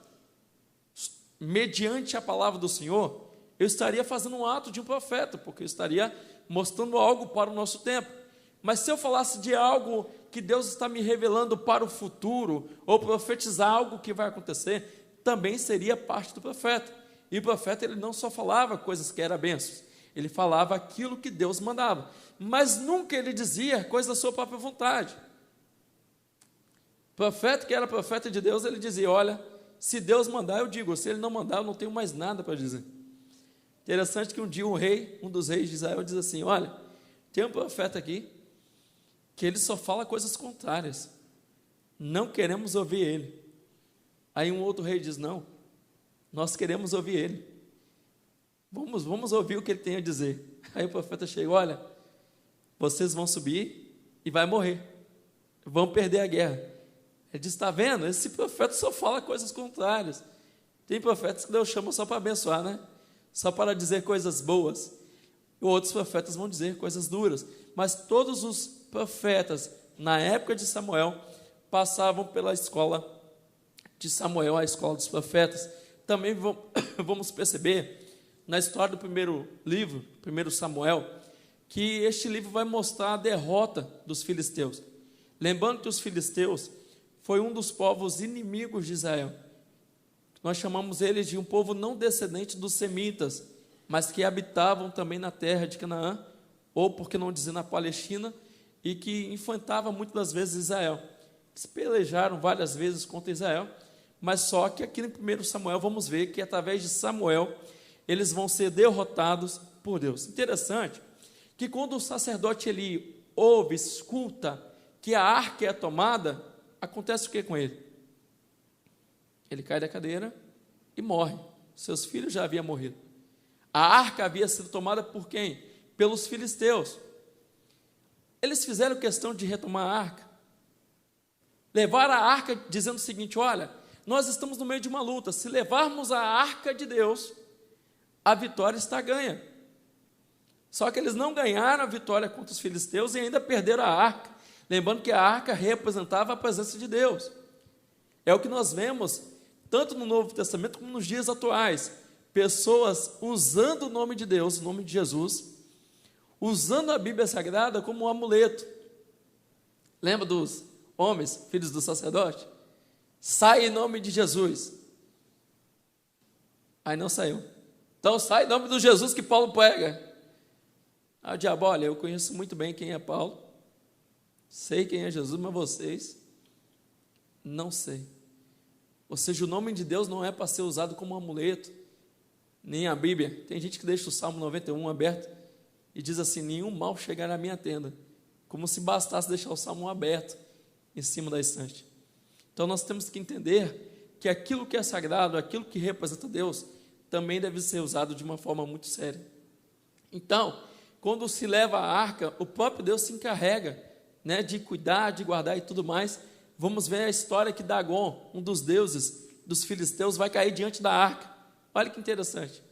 mediante a palavra do Senhor, eu estaria fazendo um ato de um profeta, porque eu estaria mostrando algo para o nosso tempo. Mas se eu falasse de algo que Deus está me revelando para o futuro, ou profetizar algo que vai acontecer, também seria parte do profeta. E o profeta, ele não só falava coisas que eram bênçãos, ele falava aquilo que Deus mandava, mas nunca ele dizia coisas da sua própria vontade. O profeta que era profeta de Deus, ele dizia, olha, se Deus mandar, eu digo, se ele não mandar, eu não tenho mais nada para dizer. Interessante que um dia um dos reis de Israel diz assim, olha, tem um profeta aqui, que ele só fala coisas contrárias, não queremos ouvir ele. Aí um outro rei diz, não, nós queremos ouvir ele. Vamos ouvir o que ele tem a dizer. Aí o profeta chega, olha, vocês vão subir e vai morrer, vão perder a guerra. Ele diz, está vendo? Esse profeta só fala coisas contrárias. Tem profetas que Deus chama só para abençoar, né? Só para dizer coisas boas. E outros profetas vão dizer coisas duras. Mas todos os profetas, na época de Samuel, passavam pela escola de Samuel, a escola dos profetas. Também vamos perceber, na história do primeiro livro, 1 Samuel, que este livro vai mostrar a derrota dos filisteus. Lembrando que os filisteus foi um dos povos inimigos de Israel. Nós chamamos eles de um povo não descendente dos semitas, mas que habitavam também na terra de Canaã, ou por que não dizer na Palestina, e que enfrentava muitas das vezes Israel. Se pelejaram várias vezes contra Israel, mas só que aqui no 1 Samuel vamos ver que através de Samuel eles vão ser derrotados por Deus. Interessante que quando o sacerdote ele ouve, escuta que a arca é tomada, acontece o que com ele? Ele cai da cadeira e morre. Seus filhos já haviam morrido. A arca havia sido tomada por quem? Pelos filisteus. Eles fizeram questão de retomar a arca. Levaram a arca dizendo o seguinte, olha, nós estamos no meio de uma luta, se levarmos a arca de Deus, a vitória está ganha. Só que eles não ganharam a vitória contra os filisteus e ainda perderam a arca. Lembrando que a arca representava a presença de Deus. É o que nós vemos, tanto no Novo Testamento como nos dias atuais. Pessoas usando o nome de Deus, o nome de Jesus, usando a Bíblia Sagrada como um amuleto. Lembra dos homens, filhos do sacerdote? Sai em nome de Jesus. Aí não saiu. Então sai em nome do Jesus que Paulo prega. Ah, o diabo, olha, eu conheço muito bem quem é Paulo, sei quem é Jesus, mas vocês não sei. Ou seja, o nome de Deus não é para ser usado como um amuleto, nem a Bíblia. Tem gente que deixa o Salmo 91 aberto e diz assim, nenhum mal chegará à minha tenda, como se bastasse deixar o Salmo aberto em cima da estante. Então nós temos que entender que aquilo que é sagrado, aquilo que representa Deus, também deve ser usado de uma forma muito séria. Então, quando se leva a arca, o próprio Deus se encarrega, né, de cuidar, de guardar e tudo mais. Vamos ver a história que Dagon, um dos deuses dos filisteus, vai cair diante da arca. Olha que interessante.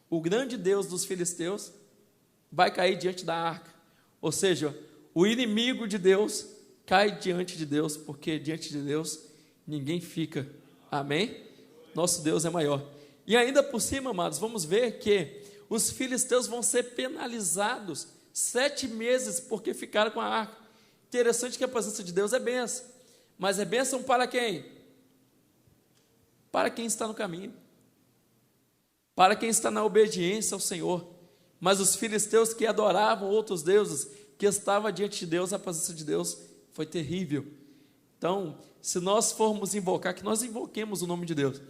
O grande Deus dos filisteus vai cair diante da arca. Ou seja, o inimigo de Deus cai diante de Deus, porque diante de Deus ninguém fica. Amém? Nosso Deus é maior. E ainda por cima, amados, vamos ver que os filisteus vão ser penalizados 7 meses porque ficaram com a arca. Interessante que a presença de Deus é bênção. Mas é bênção para quem? Para quem está no caminho. Para quem está na obediência ao Senhor. Mas os filisteus que adoravam outros deuses, que estavam diante de Deus, a presença de Deus foi terrível. Então, se nós formos invocar, que nós invoquemos o nome de Deus,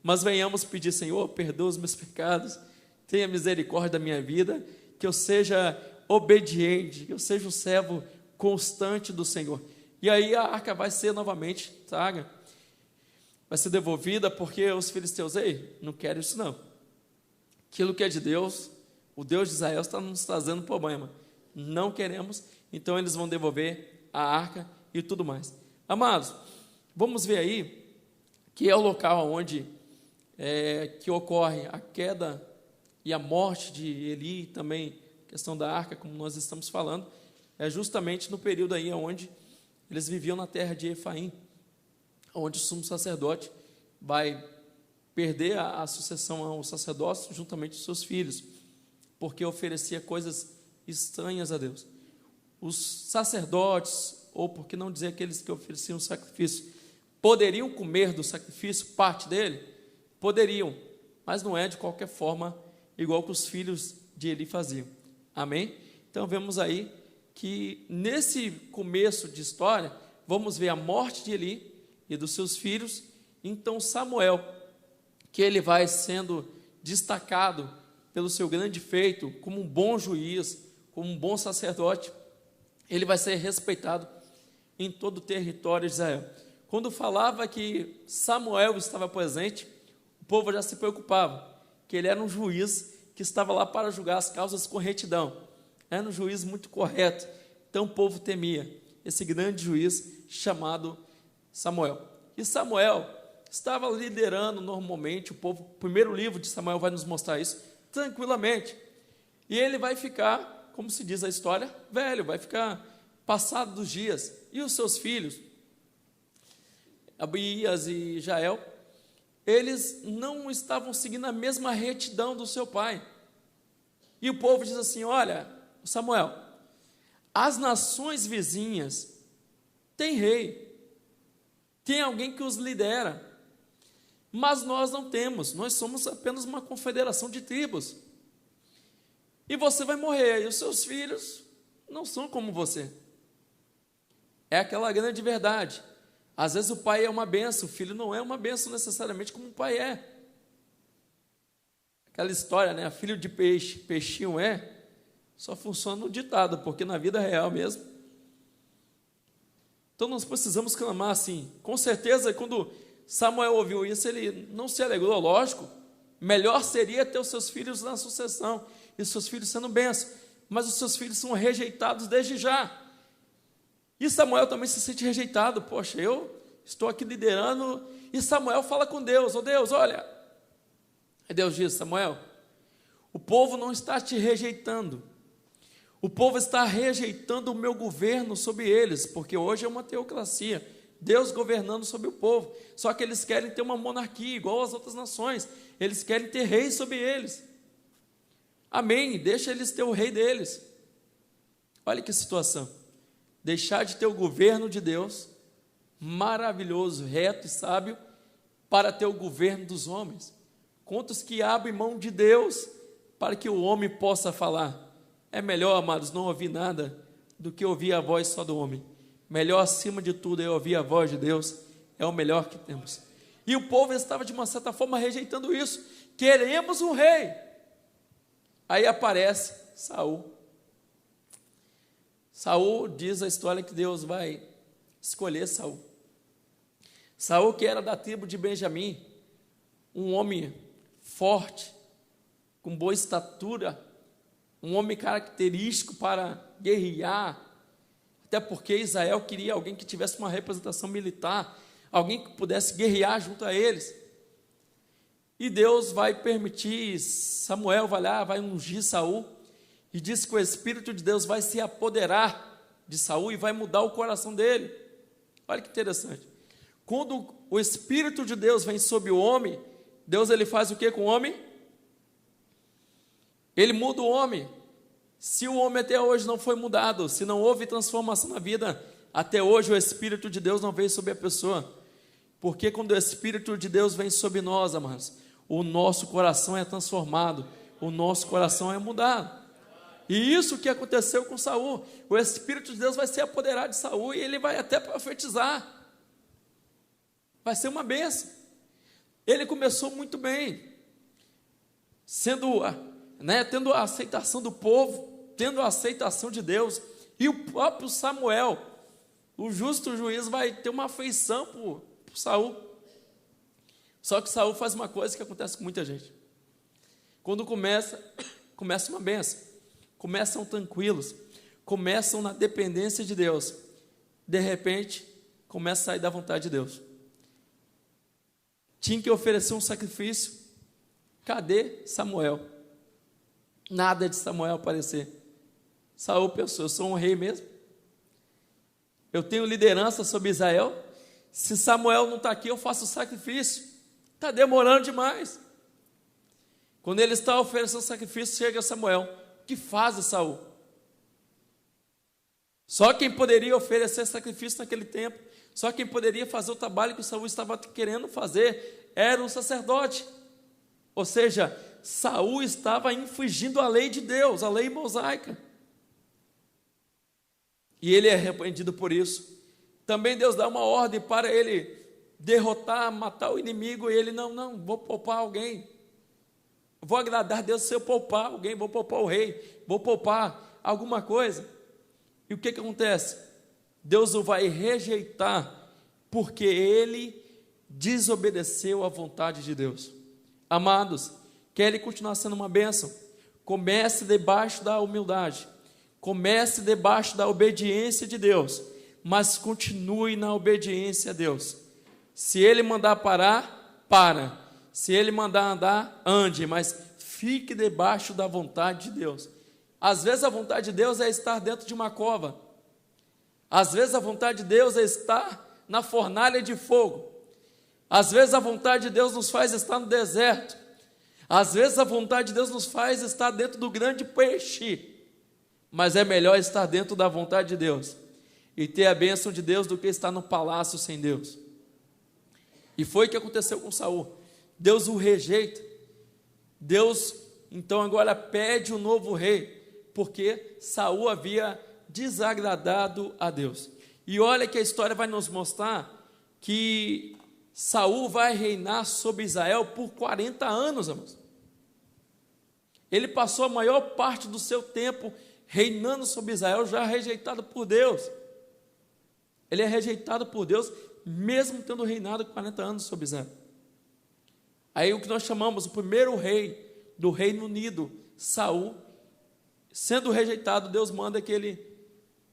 mas venhamos pedir, Senhor, perdoa os meus pecados, tenha misericórdia da minha vida, que eu seja obediente, que eu seja um servo constante do Senhor. E aí a arca vai ser novamente, sabe? Vai ser devolvida, porque os filisteus, ei, não quero isso não. Aquilo que é de Deus, o Deus de Israel está nos trazendo problema. Não queremos, então eles vão devolver a arca e tudo mais. Amados, vamos ver aí que é o local onde que ocorre a queda e a morte de Eli, também questão da arca, como nós estamos falando, é justamente no período aí onde eles viviam na terra de Efraim, onde o sumo sacerdote vai perder a sucessão ao sacerdócio juntamente com seus filhos, porque oferecia coisas estranhas a Deus. Os sacerdotes, ou por que não dizer aqueles que ofereciam sacrifício, poderiam comer do sacrifício, parte dele? Poderiam, mas não é de qualquer forma igual que os filhos de Eli faziam. Amém? Então vemos aí que nesse começo de história, vamos ver a morte de Eli e dos seus filhos. Então Samuel, que ele vai sendo destacado pelo seu grande feito, como um bom juiz, como um bom sacerdote, ele vai ser respeitado em todo o território de Israel. Quando falava que Samuel estava presente, o povo já se preocupava, que ele era um juiz que estava lá para julgar as causas com retidão. Era um juiz muito correto. Então o povo temia esse grande juiz chamado Samuel. E Samuel estava liderando normalmente o povo. O primeiro livro de Samuel vai nos mostrar isso tranquilamente. E ele vai ficar, como se diz a história, velho, vai ficar passado dos dias. E os seus filhos, Abias e Jael, eles não estavam seguindo a mesma retidão do seu pai. E o povo diz assim: olha, Samuel, as nações vizinhas têm rei, tem alguém que os lidera, mas nós não temos, nós somos apenas uma confederação de tribos. E você vai morrer, e os seus filhos não são como você. É aquela grande verdade. Às vezes o pai é uma bênção, o filho não é uma bênção necessariamente como o pai é. Aquela história, né? Filho de peixe, peixinho é, só funciona no ditado, porque na vida real mesmo. Então nós precisamos clamar assim. Com certeza, quando Samuel ouviu isso, ele não se alegrou, lógico. Melhor seria ter os seus filhos na sucessão, e os seus filhos sendo bênção. Mas os seus filhos são rejeitados desde já. E Samuel também se sente rejeitado. Poxa, eu estou aqui liderando. E Samuel fala com Deus: ó Deus, olha. Aí Deus diz: Samuel, o povo não está te rejeitando. O povo está rejeitando o meu governo sobre eles, porque hoje é uma teocracia, Deus governando sobre o povo. Só que eles querem ter uma monarquia igual às outras nações. Eles querem ter rei sobre eles. Amém, deixa eles ter o rei deles. Olha que situação. Deixar de ter o governo de Deus, maravilhoso, reto e sábio, para ter o governo dos homens. Quantos que abrem mão de Deus para que o homem possa falar? É melhor, amados, não ouvir nada do que ouvir a voz só do homem. Melhor acima de tudo é ouvir a voz de Deus, é o melhor que temos. E o povo estava de uma certa forma rejeitando isso. Queremos um rei. Aí aparece Saul. Saul, diz a história que Deus vai escolher Saul. Saul, que era da tribo de Benjamim, um homem forte, com boa estatura, um homem característico para guerrear, até porque Israel queria alguém que tivesse uma representação militar, alguém que pudesse guerrear junto a eles. E Deus vai permitir, Samuel vai lá, vai ungir Saul, e diz que o Espírito de Deus vai se apoderar de Saul e vai mudar o coração dele. Olha que interessante. Quando o Espírito de Deus vem sobre o homem, Deus ele faz o que com o homem? Ele muda o homem. Se o homem até hoje não foi mudado, se não houve transformação na vida, até hoje o Espírito de Deus não veio sobre a pessoa. Porque quando o Espírito de Deus vem sobre nós, amados, o nosso coração é transformado, o nosso coração é mudado. E isso que aconteceu com Saul. O Espírito de Deus vai se apoderar de Saul e ele vai até profetizar. Vai ser uma bênção. Ele começou muito bem, tendo a aceitação do povo, tendo a aceitação de Deus. E o próprio Samuel, o justo juiz, vai ter uma afeição por Saul. Só que Saul faz uma coisa que acontece com muita gente. Quando começa uma bênção, começam tranquilos, começam na dependência de Deus, de repente, começa a sair da vontade de Deus. Tinha que oferecer um sacrifício, cadê Samuel? Nada de Samuel aparecer. Saul pensou: eu sou um rei mesmo? Eu tenho liderança sobre Israel? Se Samuel não está aqui, eu faço o sacrifício. Está demorando demais. Quando ele está oferecendo sacrifício, chega Samuel. O que faz Saul? Só quem poderia oferecer sacrifício naquele tempo, só quem poderia fazer o trabalho que Saul estava querendo fazer, era um sacerdote. Ou seja, Saul estava infringindo a lei de Deus, a lei mosaica. E ele é repreendido por isso. Também Deus dá uma ordem para ele derrotar, matar o inimigo, e ele, não, vou poupar alguém. Vou agradar a Deus se eu poupar alguém, vou poupar o rei, vou poupar alguma coisa. E o que acontece? Deus o vai rejeitar, porque ele desobedeceu à vontade de Deus. Amados, quer ele continuar sendo uma bênção? Comece debaixo da humildade. Comece debaixo da obediência de Deus, mas continue na obediência a Deus. Se Ele mandar parar, para. Se Ele mandar andar, ande, mas fique debaixo da vontade de Deus. Às vezes a vontade de Deus é estar dentro de uma cova. Às vezes a vontade de Deus é estar na fornalha de fogo. Às vezes a vontade de Deus nos faz estar no deserto. Às vezes a vontade de Deus nos faz estar dentro do grande peixe. Mas é melhor estar dentro da vontade de Deus e ter a bênção de Deus do que estar no palácio sem Deus. E foi o que aconteceu com Saul. Deus o rejeita. Deus, então, agora pede um novo rei, porque Saul havia desagradado a Deus. E olha que a história vai nos mostrar que Saul vai reinar sobre Israel por 40 anos, amados. Ele passou a maior parte do seu tempo reinando sobre Israel, já rejeitado por Deus. Ele é rejeitado por Deus, mesmo tendo reinado 40 anos sobre Israel. Aí o que nós chamamos o primeiro rei do Reino Unido, Saul, sendo rejeitado, Deus manda que ele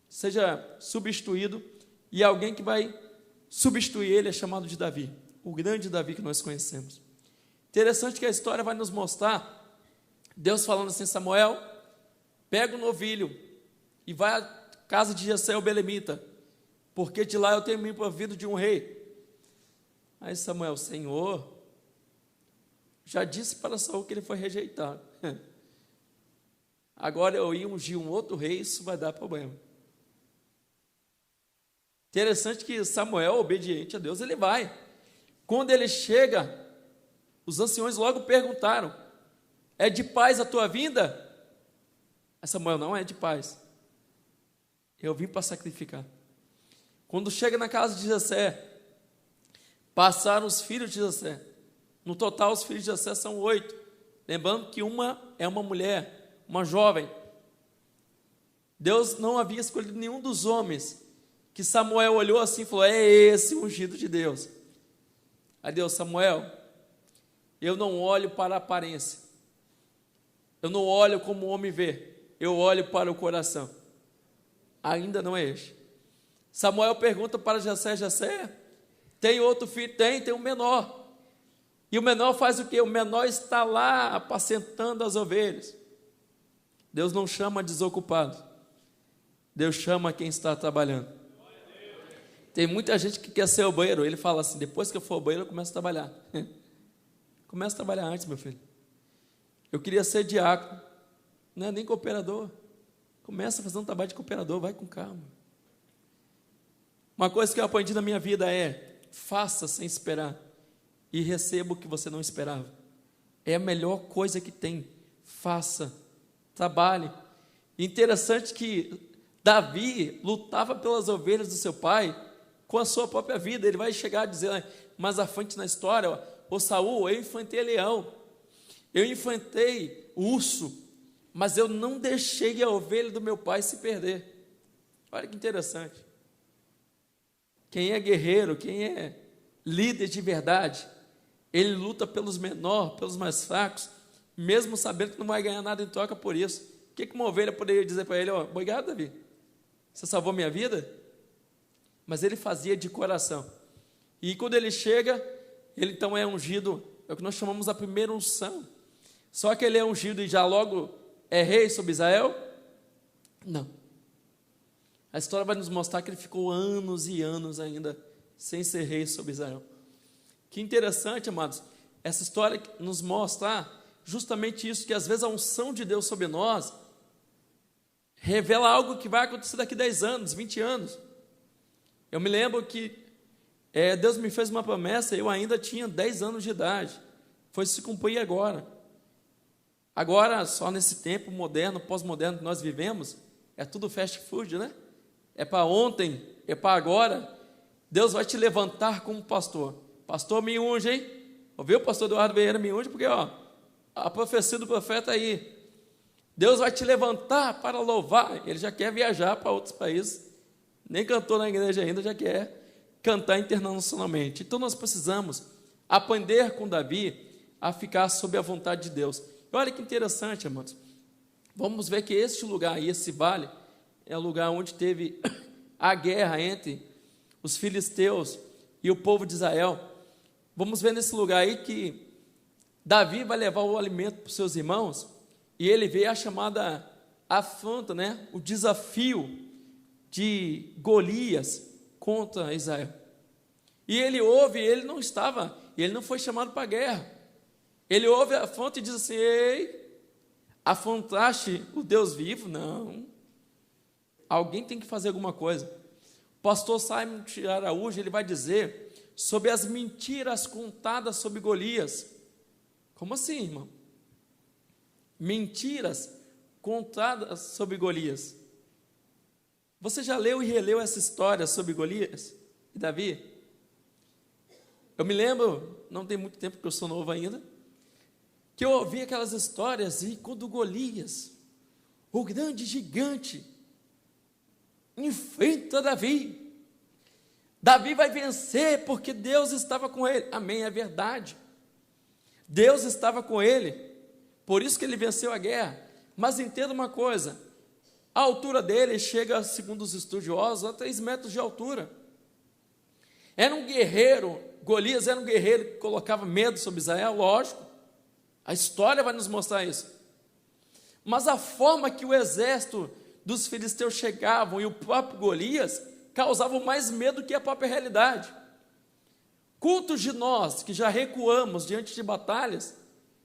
seja substituído, e alguém que vai substituir ele é chamado de Davi, o grande Davi que nós conhecemos. Interessante que a história vai nos mostrar Deus falando assim: Samuel, pega um novilho e vai à casa de Jessé o belemita, porque de lá eu tenho me provido de um rei. Aí Samuel: Senhor, já disse para Saul que ele foi rejeitado. Agora eu ia ungir um outro rei, isso vai dar problema. Interessante que Samuel, obediente a Deus, ele vai. Quando ele chega, os anciões logo perguntaram: é de paz a tua vinda? Aí Samuel: não é de paz, eu vim para sacrificar. Quando chega na casa de Jessé, passaram os filhos de Jessé. No total, os filhos de Jessé são 8. Lembrando que uma é uma mulher, uma jovem. Deus não havia escolhido nenhum dos homens, que Samuel olhou assim e falou: é esse o ungido de Deus. Aí Deus: Samuel, eu não olho para a aparência, eu não olho como o homem vê, eu olho para o coração. Ainda não é este. Samuel pergunta para Jessé: Jessé, tem outro filho? Tem um menor. E o menor faz o quê? O menor está lá apacentando as ovelhas. Deus não chama desocupado, Deus chama quem está trabalhando. Tem muita gente que quer ser obreiro. Ele fala assim: depois que eu for obreiro eu começo a trabalhar. Começa a trabalhar antes, meu filho. Eu queria ser diácono, não é nem cooperador. Começa a fazer um trabalho de cooperador, vai com calma. Uma coisa que eu aprendi na minha vida é: faça sem esperar e receba o que você não esperava. É a melhor coisa que tem. Faça, trabalhe. Interessante que Davi lutava pelas ovelhas do seu pai com a sua própria vida. Ele vai chegar a dizer mais à frente na história: ô Saul, eu enfrentei leão, eu enfrentei urso, mas eu não deixei a ovelha do meu pai se perder. Olha que interessante. Quem é guerreiro, quem é líder de verdade, ele luta pelos menores, pelos mais fracos, mesmo sabendo que não vai ganhar nada em troca por isso. O que uma ovelha poderia dizer para ele? Obrigado, Davi, você salvou minha vida? Mas ele fazia de coração. E quando ele chega, ele então é ungido, é o que nós chamamos a primeira unção. Só que ele é ungido e já logo é rei sobre Israel? Não. A história vai nos mostrar que ele ficou anos e anos ainda sem ser rei sobre Israel. Que interessante, amados, essa história nos mostra justamente isso, que às vezes a unção de Deus sobre nós revela algo que vai acontecer daqui 10 anos, 20 anos. Eu me lembro que Deus me fez uma promessa, eu ainda tinha 10 anos de idade, foi se cumprir agora. Agora, só nesse tempo moderno, pós-moderno que nós vivemos, é tudo fast food, né? É para ontem, é para agora. Deus vai te levantar como pastor. Pastor, me unge, hein? Ouviu, pastor Eduardo Vieira, me unge, porque a profecia do profeta aí. Deus vai te levantar para louvar. Ele já quer viajar para outros países, nem cantou na igreja ainda, já quer cantar internacionalmente. Então nós precisamos aprender com Davi a ficar sob a vontade de Deus. E olha que interessante, amados, vamos ver que este lugar aí, esse vale, é o lugar onde teve a guerra entre os filisteus e o povo de Israel. Vamos ver nesse lugar aí que Davi vai levar o alimento para os seus irmãos, e ele vê a chamada afronta, né? O desafio de Golias contra Israel. E ele ouve, ele não foi chamado para a guerra. Ele ouve a afronta e diz assim: ei, afrontaste o Deus vivo? Não. Alguém tem que fazer alguma coisa. O pastor Simon Araújo, ele vai dizer sobre as mentiras contadas sobre Golias. Como assim, irmão? Mentiras contadas sobre Golias. Você já leu e releu essa história sobre Golias e Davi? Eu me lembro, não tem muito tempo que eu sou novo ainda, que eu ouvi aquelas histórias e quando Golias, o grande gigante, enfrenta Davi, Davi vai vencer porque Deus estava com ele. Amém, é verdade. Deus estava com ele, por isso que ele venceu a guerra. Mas entenda uma coisa, a altura dele chega, segundo os estudiosos, a 3 metros de altura. Era um guerreiro, Golias era um guerreiro que colocava medo sobre Israel, lógico. A história vai nos mostrar isso. Mas a forma que o exército dos filisteus chegavam e o próprio Golias causavam mais medo que a própria realidade. Quantos de nós que já recuamos diante de batalhas,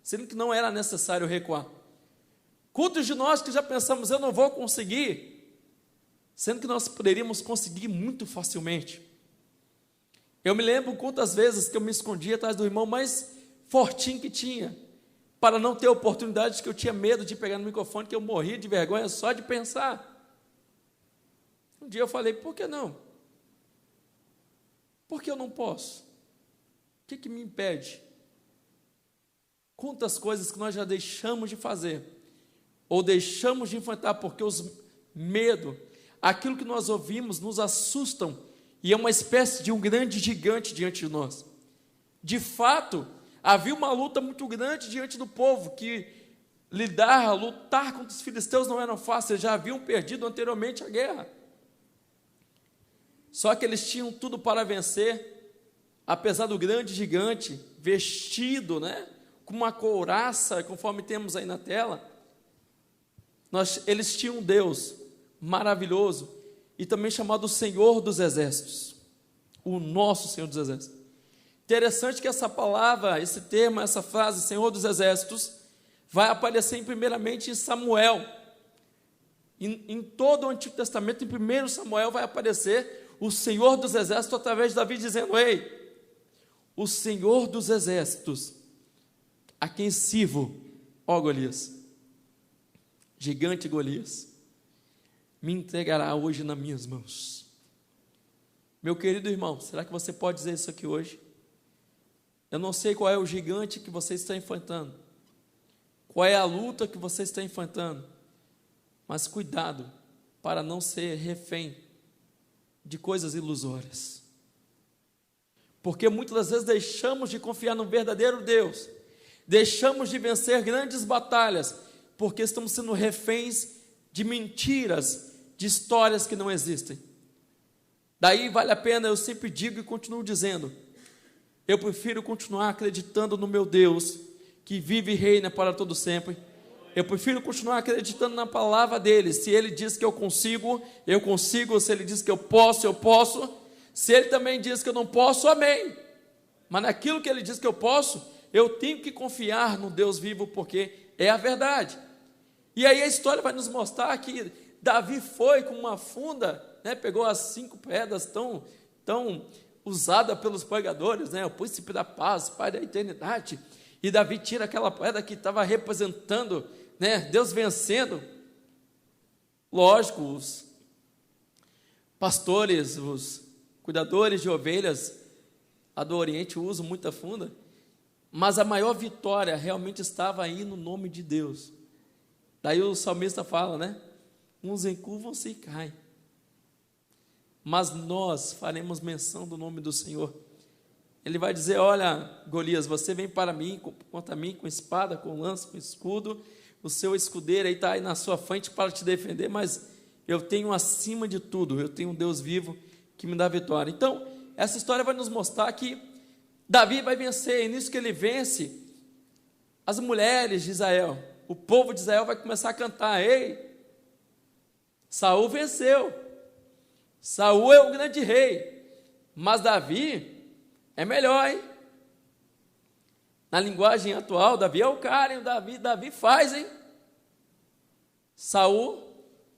sendo que não era necessário recuar? Quantos de nós que já pensamos, eu não vou conseguir, sendo que nós poderíamos conseguir muito facilmente? Eu me lembro quantas vezes que eu me escondia atrás do irmão mais fortinho que tinha, para não ter oportunidade, que eu tinha medo de pegar no microfone, que eu morria de vergonha só de pensar. Um dia eu falei, por que não? Por que eu não posso? O que me impede? Quantas coisas que nós já deixamos de fazer, ou deixamos de enfrentar, porque os medos, aquilo que nós ouvimos, nos assustam, e é uma espécie de um grande gigante diante de nós. De fato, havia uma luta muito grande diante do povo, que lutar contra os filisteus não era fácil, eles já haviam perdido anteriormente a guerra. Só que eles tinham tudo para vencer, apesar do grande gigante, vestido, com uma couraça, conforme temos aí na tela. Eles tinham um Deus maravilhoso, e também chamado Senhor dos Exércitos, o nosso Senhor dos Exércitos. Interessante que essa palavra, esse termo, essa frase, Senhor dos Exércitos, vai aparecer primeiramente em Samuel. Em todo o Antigo Testamento, em 1 Samuel, vai aparecer o Senhor dos Exércitos através de Davi dizendo: ei, o Senhor dos Exércitos, a quem sirvo, ó Golias, gigante Golias, me entregará hoje nas minhas mãos. Meu querido irmão, será que você pode dizer isso aqui hoje? Eu não sei qual é o gigante que você está enfrentando, qual é a luta que você está enfrentando, mas cuidado para não ser refém de coisas ilusórias, porque muitas das vezes deixamos de confiar no verdadeiro Deus, deixamos de vencer grandes batalhas, porque estamos sendo reféns de mentiras, de histórias que não existem. Daí vale a pena, eu sempre digo e continuo dizendo, eu prefiro continuar acreditando no meu Deus, que vive e reina para todo sempre. Eu prefiro continuar acreditando na palavra dele. Se ele diz que eu consigo, eu consigo. Se ele diz que eu posso, eu posso. Se ele também diz que eu não posso, amém. Mas naquilo que ele diz que eu posso, eu tenho que confiar no Deus vivo, porque é a verdade. E aí a história vai nos mostrar que Davi foi com uma funda, pegou as 5 pedras tão usadas pelos pregadores, o príncipe da paz, pai da eternidade, e Davi tira aquela pedra que estava representando, Deus vencendo. Lógico, os pastores, os cuidadores de ovelhas a do Oriente usam muita funda, mas a maior vitória realmente estava aí no nome de Deus. Daí o salmista fala, uns encurvam-se e caem, mas nós faremos menção do nome do Senhor. Ele vai dizer: olha, Golias, você vem contra mim com espada, com lança, com escudo, o seu escudeiro aí está aí na sua frente para te defender, mas eu tenho acima de tudo, eu tenho um Deus vivo que me dá vitória. Então, essa história vai nos mostrar que Davi vai vencer, e nisso que ele vence, as mulheres de Israel, o povo de Israel vai começar a cantar: ei, Saul venceu, Saul é o grande rei, mas Davi é melhor, hein? Na linguagem atual, Davi é o cara, hein? Davi faz, hein? Saul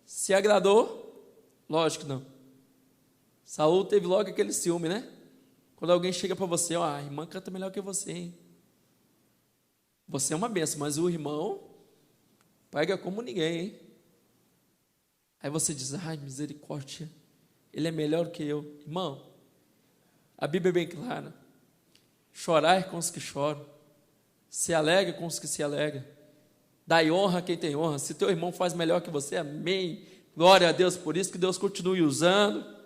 se agradou? Lógico que não. Saul teve logo aquele ciúme, né? Quando alguém chega para você: ó, a irmã canta melhor que você, hein? Você é uma benção, mas o irmão pega como ninguém, hein? Aí você diz: ai, misericórdia, ele é melhor que eu. Irmão, a Bíblia é bem clara: chorai com os que choram, se alegra com os que se alegram, dai honra a quem tem honra. Se teu irmão faz melhor que você, amém, glória a Deus por isso, que Deus continue usando.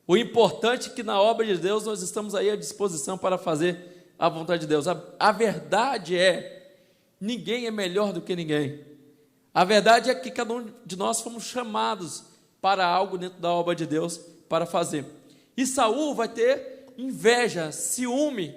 O importante é que na obra de Deus nós estamos aí à disposição para fazer a vontade de Deus. A verdade é, ninguém é melhor do que ninguém. A verdade é que cada um de nós fomos chamados para algo dentro da obra de Deus para fazer. E Saul vai ter inveja, ciúme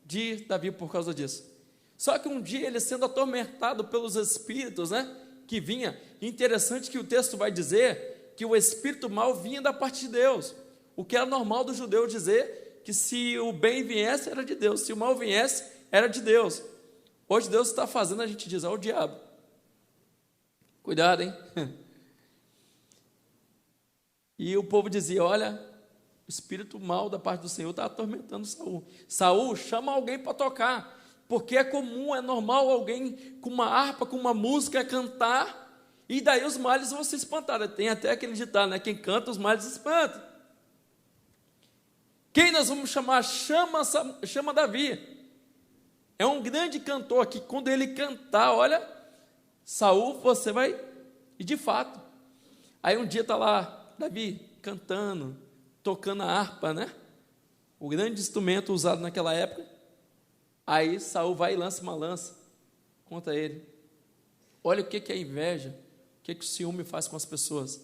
de Davi por causa disso. Só que um dia ele, sendo atormentado pelos espíritos, né, que vinha, interessante que o texto vai dizer que o espírito mal vinha da parte de Deus, o que era normal do judeu dizer que se o bem viesse era de Deus, se o mal viesse era de Deus. Hoje Deus está fazendo a gente dizer: ó, o diabo, cuidado, hein? E o povo dizia: olha, o espírito mal da parte do Senhor está atormentando Saul. Saul, chama alguém para tocar, porque é comum, é normal alguém com uma harpa, com uma música cantar, e daí os males vão se espantar. Tem até aquele ditado, né? Quem canta, os males espantam. Quem nós vamos chamar? Chama Davi. É um grande cantor que quando ele cantar, olha, Saul, você vai... E de fato, aí um dia está lá Davi cantando, tocando a harpa, né? O grande instrumento usado naquela época. Aí Saul vai e lança uma lança contra ele. Olha o que é inveja, o que o ciúme faz com as pessoas.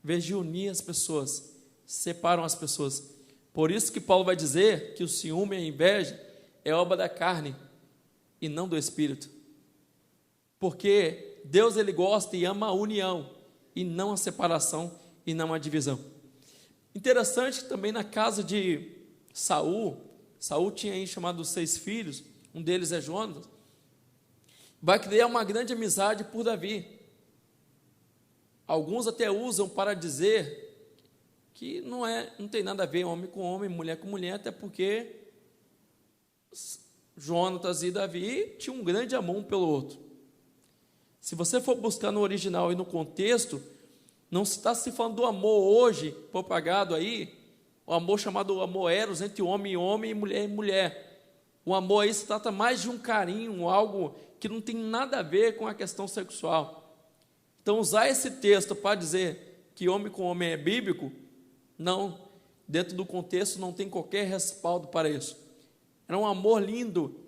Em vez de unir as pessoas, separam as pessoas. Por isso que Paulo vai dizer que o ciúme e a inveja é obra da carne e não do Espírito. Porque Deus, ele gosta e ama a união e não a separação e não a divisão. Interessante que também na casa de Saul tinha aí chamado 6 filhos, um deles é Jonas, vai criar uma grande amizade por Davi. Alguns até usam para dizer que não tem nada a ver homem com homem, mulher com mulher, até porque Jonatas e Davi tinham um grande amor um pelo outro. Se você for buscar no original e no contexto, não se está se falando do amor hoje, propagado aí, o amor chamado amor eros, entre homem e homem e mulher. O amor aí se trata mais de um carinho, algo que não tem nada a ver com a questão sexual. Então, usar esse texto para dizer que homem com homem é bíblico, não, dentro do contexto não tem qualquer respaldo para isso. Era um amor lindo.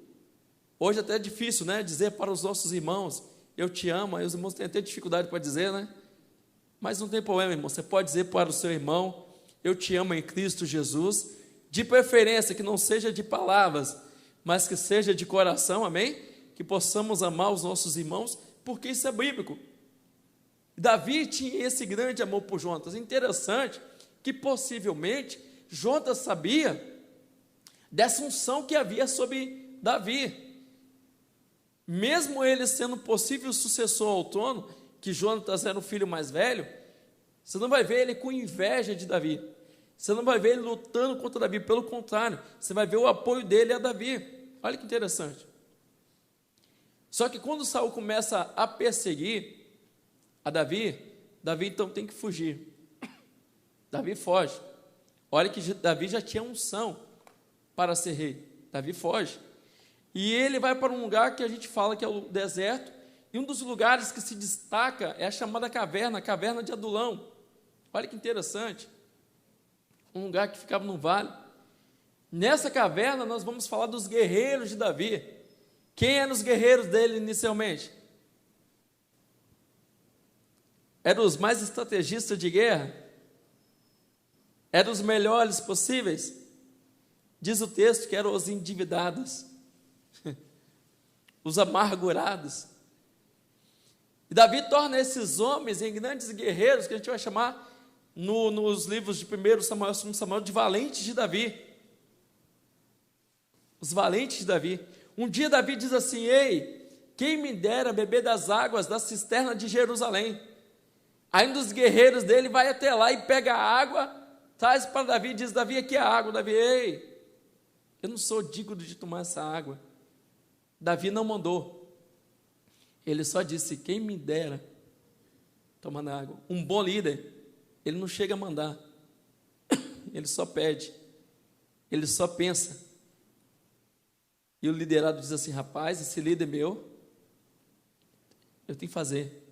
Hoje até é difícil, né, dizer para os nossos irmãos: eu te amo. Aí os irmãos têm até dificuldade para dizer, né? Mas não tem problema, irmão. Você pode dizer para o seu irmão: eu te amo em Cristo Jesus, de preferência que não seja de palavras, mas que seja de coração, amém? Que possamos amar os nossos irmãos, porque isso é bíblico. Davi tinha esse grande amor por Jonatas. Interessante que possivelmente Jonatas sabia dessa unção que havia sobre Davi. Mesmo ele sendo possível sucessor ao trono, que Jonatas era o filho mais velho, você não vai ver ele com inveja de Davi. Você não vai ver ele lutando contra Davi. Pelo contrário, você vai ver o apoio dele a Davi. Olha que interessante. Só que quando Saul começa a perseguir a Davi então tem que fugir. Davi foge. Olha que Davi já tinha unção para ser rei. Davi foge. E ele vai para um lugar que a gente fala que é o deserto, e um dos lugares que se destaca é a chamada caverna, a caverna de Adulão. Olha que interessante. Um lugar que ficava no vale. Nessa caverna nós vamos falar dos guerreiros de Davi. Quem eram os guerreiros dele inicialmente? Eram os mais estrategistas de guerra? Eram os melhores possíveis? Diz o texto que eram os endividados, os amargurados. E Davi torna esses homens em grandes guerreiros, que a gente vai chamar nos livros de 1 Samuel e 2 Samuel de valentes de Davi. Os valentes de Davi. Um dia Davi diz assim: ei, quem me dera beber das águas da cisterna de Jerusalém. Aí um dos guerreiros dele vai até lá e pega a água, traz para Davi e diz: Davi, aqui é a água. Davi: ei, eu não sou digno de tomar essa água. Davi não mandou. Ele só disse: quem me dera tomando água. Um bom líder, ele não chega a mandar, ele só pede, ele só pensa. E o liderado diz assim: rapaz, esse líder meu, eu tenho que fazer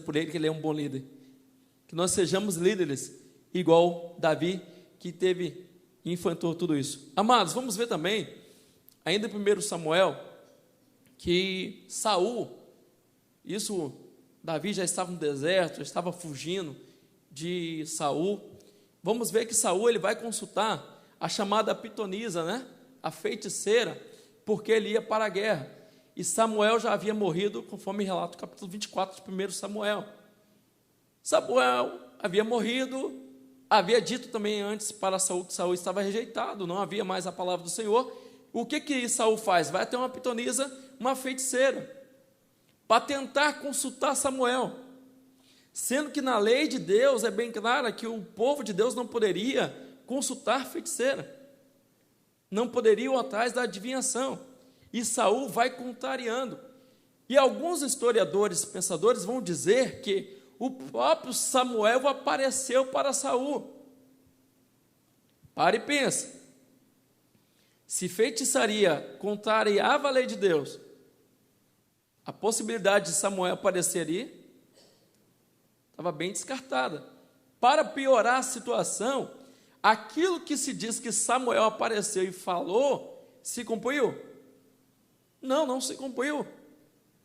por ele, que ele é um bom líder. Que nós sejamos líderes igual Davi, que teve e enfrentou tudo isso. Amados, vamos ver também, ainda em 1 Samuel, que Saul, Davi já estava no deserto, já estava fugindo de Saul. Vamos ver que Saul ele vai consultar a chamada pitonisa, né? A feiticeira, porque ele ia para a guerra. E Samuel já havia morrido, conforme relata o capítulo 24 de 1 Samuel. Samuel havia morrido, havia dito também antes para Saul que Saul estava rejeitado, não havia mais a palavra do Senhor. O que Saul faz? Vai até uma pitonisa, uma feiticeira, para tentar consultar Samuel, sendo que na lei de Deus é bem clara que o povo de Deus não poderia consultar feiticeira, não poderia ir atrás da adivinhação, e Saul vai contrariando. E alguns historiadores, pensadores vão dizer que o próprio Samuel apareceu para Saul. Pare e pensa, se feitiçaria contrariava a lei de Deus, a possibilidade de Samuel aparecer ali estava bem descartada. Para piorar a situação, aquilo que se diz que Samuel apareceu e falou, se cumpriu? Não, não se cumpriu.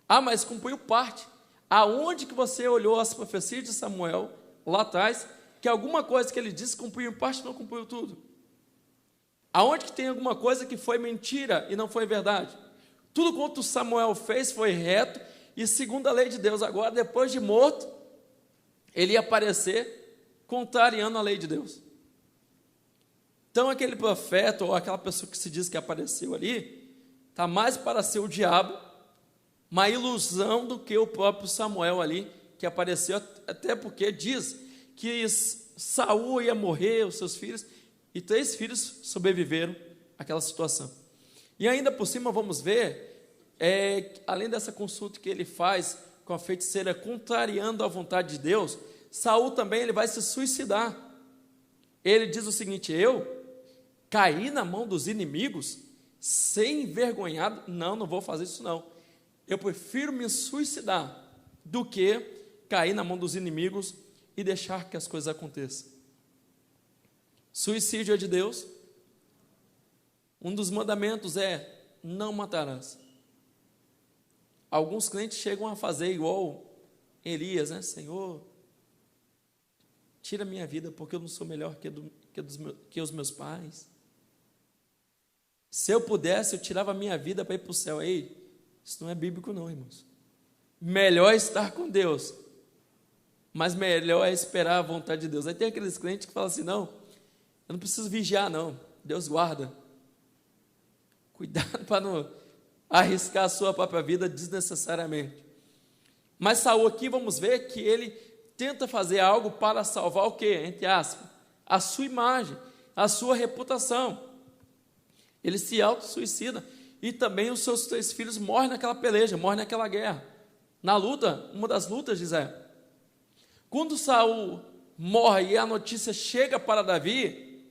Ah, mas cumpriu parte. Aonde que você olhou as profecias de Samuel, lá atrás, que alguma coisa que ele disse cumpriu parte, não cumpriu tudo? Aonde que tem alguma coisa que foi mentira e não foi verdade? Tudo quanto Samuel fez foi reto e segundo a lei de Deus. Agora, depois de morto, ele ia aparecer contrariando a lei de Deus. Então, aquele profeta ou aquela pessoa que se diz que apareceu ali, está mais para ser o diabo, uma ilusão, do que o próprio Samuel ali, que apareceu, até porque diz que Saul ia morrer, os seus filhos, e 3 filhos sobreviveram àquela situação. E ainda por cima vamos ver, além dessa consulta que ele faz com a feiticeira, contrariando a vontade de Deus, Saul também ele vai se suicidar. Ele diz o seguinte: eu caí na mão dos inimigos, sem envergonhado, não vou fazer isso não. Eu prefiro me suicidar do que cair na mão dos inimigos e deixar que as coisas aconteçam. Suicídio é de Deus. Um dos mandamentos é: não matarás. Alguns crentes chegam a fazer igual Elias, né? Senhor, tira minha vida, porque eu não sou melhor que os meus pais. Se eu pudesse, eu tirava a minha vida para ir para o céu. Ei, isso não é bíblico não, irmãos. Melhor estar com Deus, mas melhor é esperar a vontade de Deus. Aí tem aqueles crentes que falam assim: não, eu não preciso vigiar não, Deus guarda. Cuidado para não arriscar a sua própria vida desnecessariamente. Mas Saul aqui, vamos ver que ele tenta fazer algo para salvar o quê? Entre aspas, a sua imagem, a sua reputação. Ele se auto-suicida e também os seus 3 filhos morrem naquela peleja, morrem naquela guerra. Na luta, uma das lutas de Zé. Quando Saul morre e a notícia chega para Davi,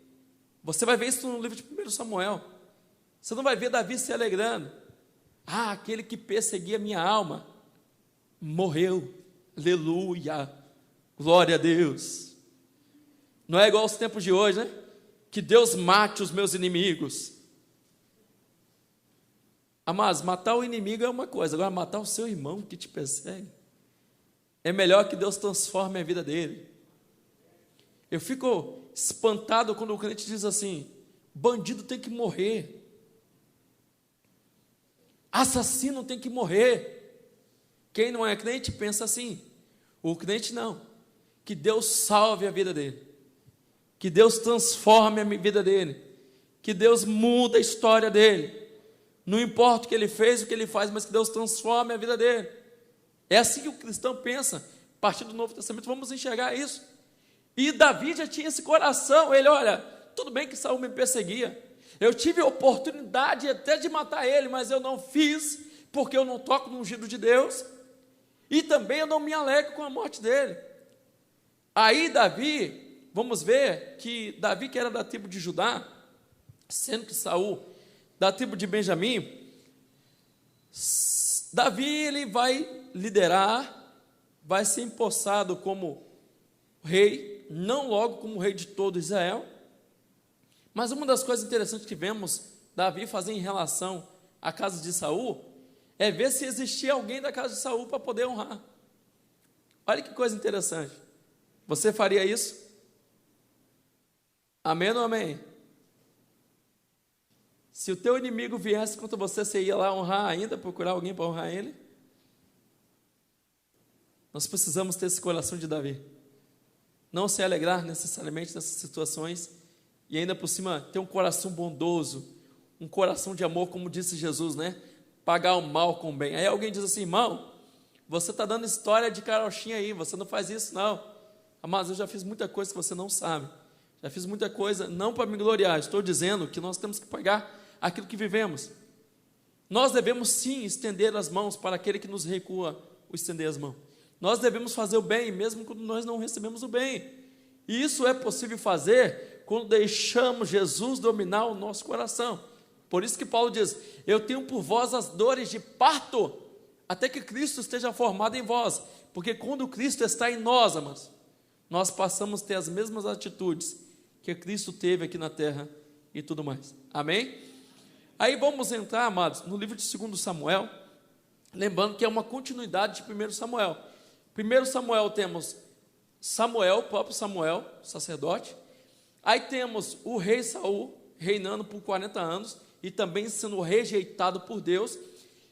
você vai ver isso no livro de 1 Samuel. Você não vai ver Davi se alegrando. Ah, aquele que perseguia minha alma morreu. Aleluia. Glória a Deus. Não é igual aos tempos de hoje, né? Que Deus mate os meus inimigos. Amados, matar o inimigo é uma coisa, agora matar o seu irmão que te persegue, é melhor que Deus transforme a vida dele. Eu fico espantado quando o crente diz assim: bandido tem que morrer, assassino tem que morrer. Quem não é crente pensa assim. O crente não. Que Deus salve a vida dele, que Deus transforme a vida dele, que Deus muda a história dele. Não importa o que ele fez, o que ele faz, mas que Deus transforme a vida dele. É assim que o cristão pensa. A partir do Novo Testamento vamos enxergar isso. E Davi já tinha esse coração. Ele, olha, tudo bem que Saul me perseguia, eu tive a oportunidade até de matar ele, mas eu não fiz, porque eu não toco no ungido de Deus, e também eu não me alegro com a morte dele. Aí Davi, vamos ver que Davi, que era da tribo de Judá, sendo que Saul da tribo de Benjamim, Davi ele vai liderar, vai ser empossado como rei, não logo como rei de todo Israel, mas uma das coisas interessantes que vemos Davi fazer em relação à casa de Saul, é ver se existia alguém da casa de Saul para poder honrar. Olha que coisa interessante. Você faria isso? Amém ou amém? Se o teu inimigo viesse contra você, você ia lá honrar ainda, procurar alguém para honrar ele? Nós precisamos ter esse coração de Davi. Não se alegrar necessariamente nessas situações e ainda por cima ter um coração bondoso, um coração de amor, como disse Jesus, né? Pagar o mal com o bem. Aí alguém diz assim: irmão, você está dando história de carochinha aí, você não faz isso não. Mas eu já fiz muita coisa que você não sabe. Já fiz muita coisa, não para me gloriar, estou dizendo que nós temos que pagar aquilo que vivemos. Nós devemos sim estender as mãos para aquele que nos recua o estender as mãos. Nós devemos fazer o bem, mesmo quando nós não recebemos o bem. E isso é possível fazer quando deixamos Jesus dominar o nosso coração. Por isso que Paulo diz: eu tenho por vós as dores de parto, até que Cristo esteja formado em vós. Porque quando Cristo está em nós, amados, nós passamos a ter as mesmas atitudes que Cristo teve aqui na terra e tudo mais. Amém? Aí vamos entrar, amados, no livro de 2 Samuel, lembrando que é uma continuidade de 1 Samuel. 1 Samuel temos Samuel, o próprio Samuel, sacerdote. Aí temos o rei Saul, reinando por 40 anos, e também sendo rejeitado por Deus.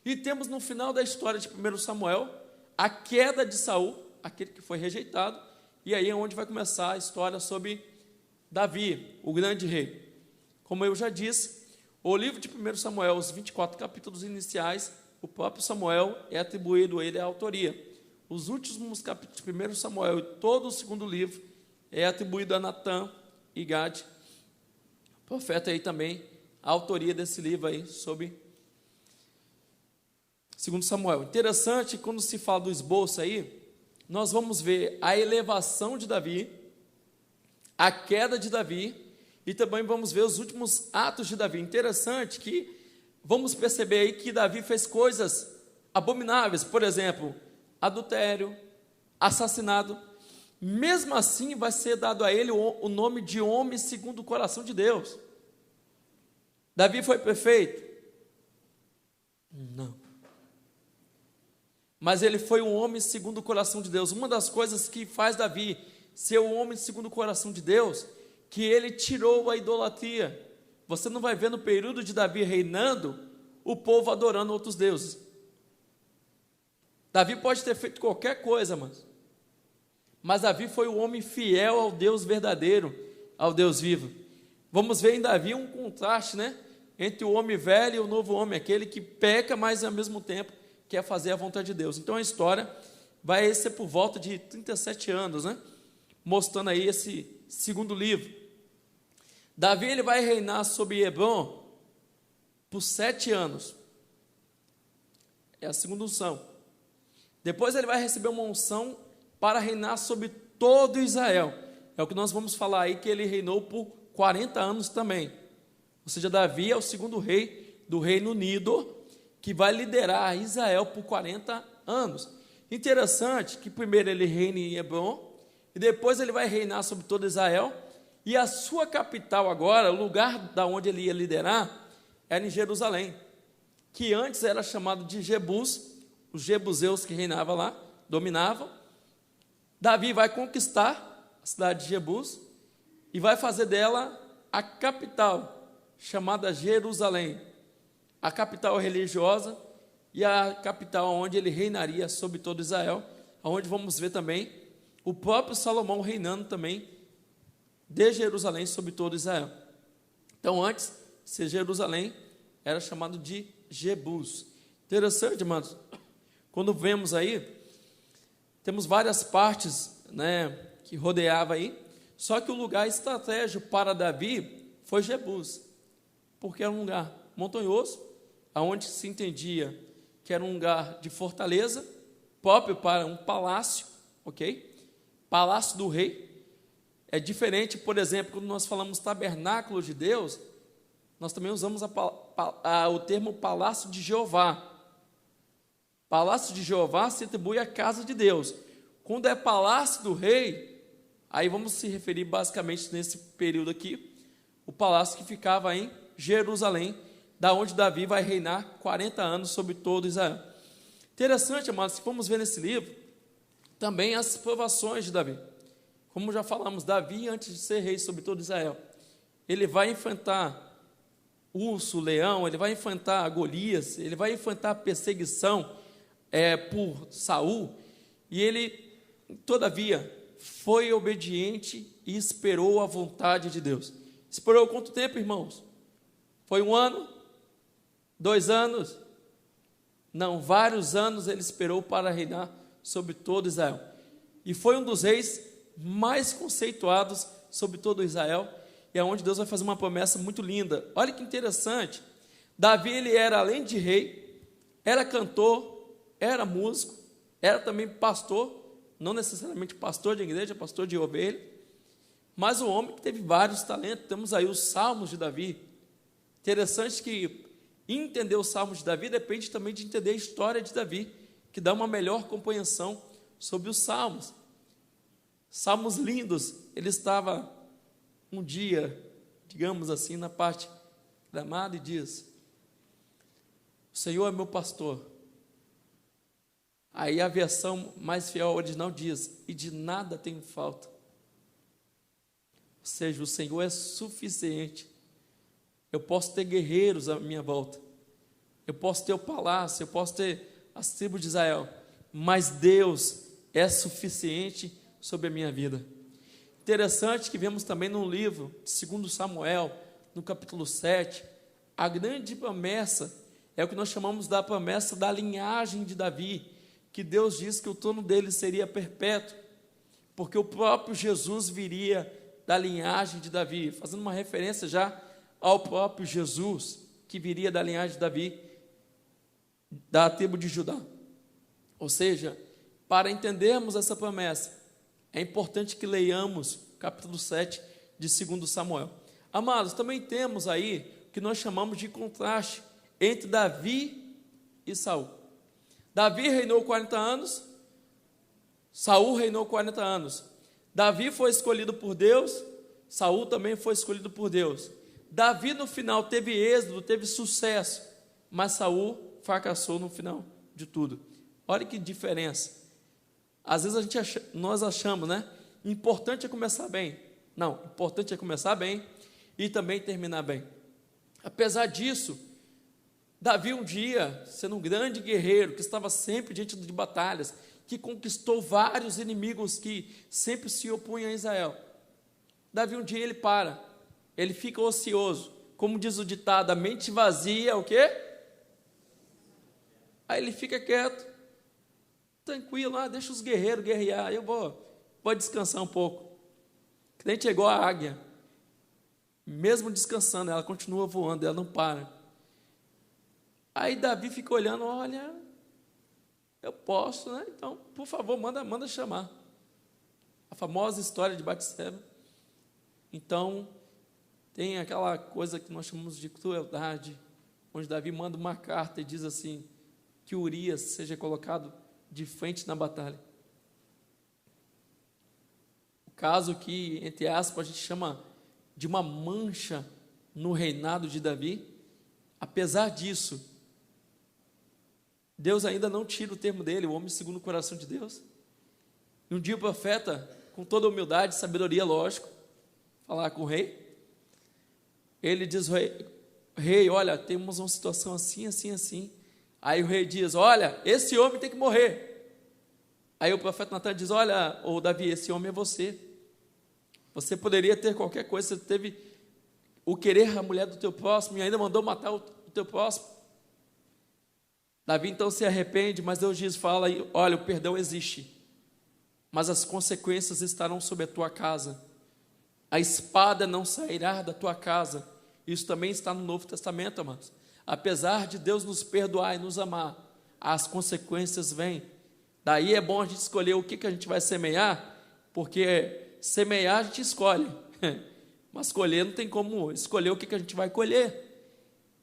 E temos no final da história de 1 Samuel, a queda de Saul, aquele que foi rejeitado, e aí é onde vai começar a história sobre Davi, o grande rei. Como eu já disse, o livro de 1 Samuel, os 24 capítulos iniciais, o próprio Samuel é atribuído a ele a autoria. Os últimos capítulos de 1 Samuel e todo o segundo livro é atribuído a Natã e Gade, profeta aí também, a autoria desse livro aí sobre 2 Samuel. Interessante, quando se fala do esboço aí, nós vamos ver a elevação de Davi, a queda de Davi, e também vamos ver os últimos atos de Davi. Interessante que vamos perceber aí que Davi fez coisas abomináveis, por exemplo, adultério, assassinato. Mesmo assim vai ser dado a ele o nome de homem segundo o coração de Deus. Davi foi perfeito? Não. Mas ele foi um homem segundo o coração de Deus. Uma das coisas que faz Davi ser um homem segundo o coração de Deus, que ele tirou a idolatria. Você não vai ver no período de Davi reinando, o povo adorando outros deuses. Davi pode ter feito qualquer coisa, mas Davi foi o homem fiel ao Deus verdadeiro, ao Deus vivo. Vamos ver em Davi um contraste, né? Entre o homem velho e o novo homem, aquele que peca, mas ao mesmo tempo quer fazer a vontade de Deus. Então a história vai ser por volta de 37 anos, né? Mostrando aí esse segundo livro. Davi ele vai reinar sobre Hebrom por 7 anos. É a segunda unção. Depois ele vai receber uma unção para reinar sobre todo Israel. É o que nós vamos falar aí, que ele reinou por 40 anos também. Ou seja, Davi é o segundo rei do Reino Unido, que vai liderar Israel por 40 anos. Interessante que primeiro ele reina em Hebrom, e depois ele vai reinar sobre todo Israel, e a sua capital agora, o lugar da onde ele ia liderar, era em Jerusalém, que antes era chamado de Jebus, os jebuseus que reinavam lá, dominavam, Davi vai conquistar a cidade de Jebus e vai fazer dela a capital, chamada Jerusalém, a capital religiosa e a capital onde ele reinaria sobre todo Israel, onde vamos ver também o próprio Salomão reinando também de Jerusalém sobre todo Israel. Então, antes de ser Jerusalém, era chamado de Jebus. Interessante, irmãos, quando vemos aí, temos várias partes, né, que rodeava aí, só que o lugar estratégico para Davi foi Jebus, porque era um lugar montanhoso, onde se entendia que era um lugar de fortaleza, próprio para um palácio, ok? Palácio do rei. É diferente, por exemplo, quando nós falamos tabernáculo de Deus, nós também usamos o termo palácio de Jeová. Palácio de Jeová se atribui à casa de Deus. Quando é palácio do rei, aí vamos se referir basicamente nesse período aqui, o palácio que ficava em Jerusalém, da onde Davi vai reinar 40 anos sobre todo Israel. Interessante, amados, se formos ver nesse livro, também as provações de Davi. Como já falamos, Davi, antes de ser rei sobre todo Israel, ele vai enfrentar urso, leão, ele vai enfrentar Golias, ele vai enfrentar perseguição por Saul, e ele, todavia, foi obediente e esperou a vontade de Deus. Esperou quanto tempo, irmãos? Foi 1 ano? 2 anos? Não, vários anos ele esperou para reinar sobre todo Israel. E foi um dos reis mais conceituados sobre todo Israel, e é onde Deus vai fazer uma promessa muito linda. Olha que interessante. Davi, ele era, além de rei, era cantor, era músico, era também pastor, não necessariamente pastor de igreja, pastor de ovelha, mas um homem que teve vários talentos. Temos aí os salmos de Davi. Interessante que entender os salmos de Davi depende também de entender a história de Davi, que dá uma melhor compreensão sobre os salmos. Salmos lindos. Ele estava um dia, digamos assim, na parte gramada e diz: o Senhor é meu pastor. Aí a versão mais fiel ao original diz: e de nada tenho falta. Ou seja, o Senhor é suficiente. Eu posso ter guerreiros à minha volta, eu posso ter o palácio, eu posso ter as tribos de Israel, mas Deus é suficiente sobre a minha vida. Interessante que vemos também no livro de 2 Samuel, no capítulo 7, a grande promessa é o que nós chamamos da promessa da linhagem de Davi, que Deus diz que o trono dele seria perpétuo, porque o próprio Jesus viria da linhagem de Davi, fazendo uma referência já ao próprio Jesus, que viria da linhagem de Davi, da tribo de Judá. Ou seja, para entendermos essa promessa, é importante que leiamos o capítulo 7 de 2 Samuel. Amados, também temos aí o que nós chamamos de contraste entre Davi e Saul. Davi reinou 40 anos, Saul reinou 40 anos. Davi foi escolhido por Deus, Saul também foi escolhido por Deus. Davi no final teve êxito, teve sucesso, mas Saul fracassou no final de tudo. Olha que diferença. Às vezes nós achamos, né? Importante é começar bem. Não, importante é começar bem e também terminar bem. Apesar disso, Davi um dia, sendo um grande guerreiro, que estava sempre diante de batalhas, que conquistou vários inimigos que sempre se opunham a Israel. Davi um dia ele fica ocioso, como diz o ditado, a mente vazia, o quê? Aí ele fica quieto, tranquilo, deixa os guerreiros guerrear, eu vou descansar um pouco. O crente é igual a águia, mesmo descansando, ela continua voando, ela não para. Aí Davi fica olhando, olha, eu posso, né? Então, por favor, manda chamar. A famosa história de Batseba. Então, tem aquela coisa que nós chamamos de crueldade, onde Davi manda uma carta e diz assim, que Urias seja colocado de frente na batalha. O caso que, entre aspas, a gente chama de uma mancha no reinado de Davi. Apesar disso, Deus ainda não tira o termo dele, o homem segundo o coração de Deus. E um dia o profeta, com toda humildade e sabedoria, lógico, falar com o rei. Ele diz: rei, olha, temos uma situação assim, assim, assim. Aí o rei diz: olha, esse homem tem que morrer. Aí o profeta Natan diz: olha, ô Davi, esse homem é você. Você poderia ter qualquer coisa, você teve o querer a mulher do teu próximo e ainda mandou matar o teu próximo. Davi então se arrepende, mas Deus diz, fala, olha, o perdão existe, mas as consequências estarão sobre a tua casa. A espada não sairá da tua casa. Isso também está no Novo Testamento, amados. Apesar de Deus nos perdoar e nos amar, as consequências vêm. Daí é bom a gente escolher o que a gente vai semear, porque semear a gente escolhe, mas colher não tem como escolher o que a gente vai colher.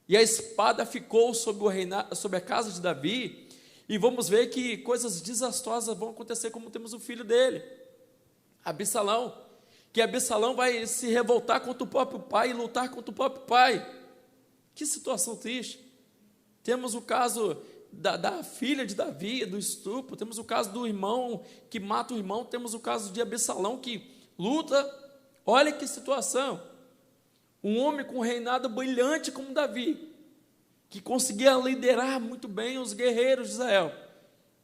E a espada ficou sobre a casa de Davi, e vamos ver que coisas desastrosas vão acontecer, como temos o filho dele, Absalão, que Absalão vai se revoltar contra o próprio pai e lutar contra o próprio pai. Que situação triste. Temos o caso da filha de Davi, do estupro, temos o caso do irmão que mata o irmão, temos o caso de Absalão que luta. Olha que situação. Um homem com um reinado brilhante como Davi, que conseguia liderar muito bem os guerreiros de Israel,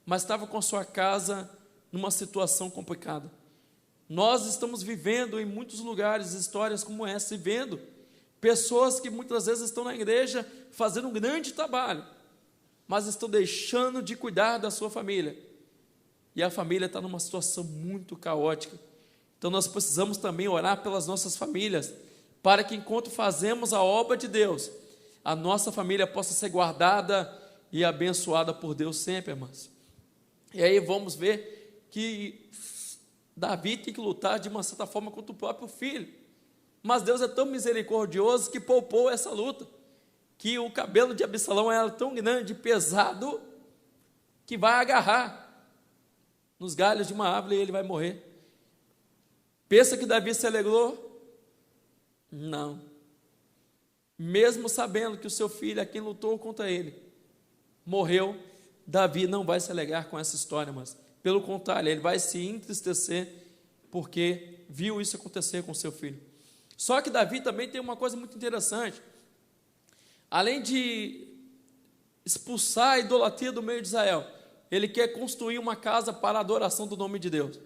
mas estava com a sua casa numa situação complicada. Nós estamos vivendo em muitos lugares histórias como essa, e vendo pessoas que muitas vezes estão na igreja fazendo um grande trabalho, mas estão deixando de cuidar da sua família, e a família está numa situação muito caótica. Então nós precisamos também orar pelas nossas famílias, para que enquanto fazemos a obra de Deus, a nossa família possa ser guardada e abençoada por Deus sempre, irmãos. E aí vamos ver que Davi tem que lutar de uma certa forma contra o próprio filho, mas Deus é tão misericordioso que poupou essa luta, que o cabelo de Absalão era tão grande, pesado, que vai agarrar nos galhos de uma árvore e ele vai morrer. Pensa que Davi se alegrou? Não. Mesmo sabendo que o seu filho, a quem lutou contra ele, morreu, Davi não vai se alegrar com essa história, mas pelo contrário, ele vai se entristecer porque viu isso acontecer com seu filho. Só que Davi também tem uma coisa muito interessante. Além de expulsar a idolatria do meio de Israel, ele quer construir uma casa para a adoração do nome de Deus.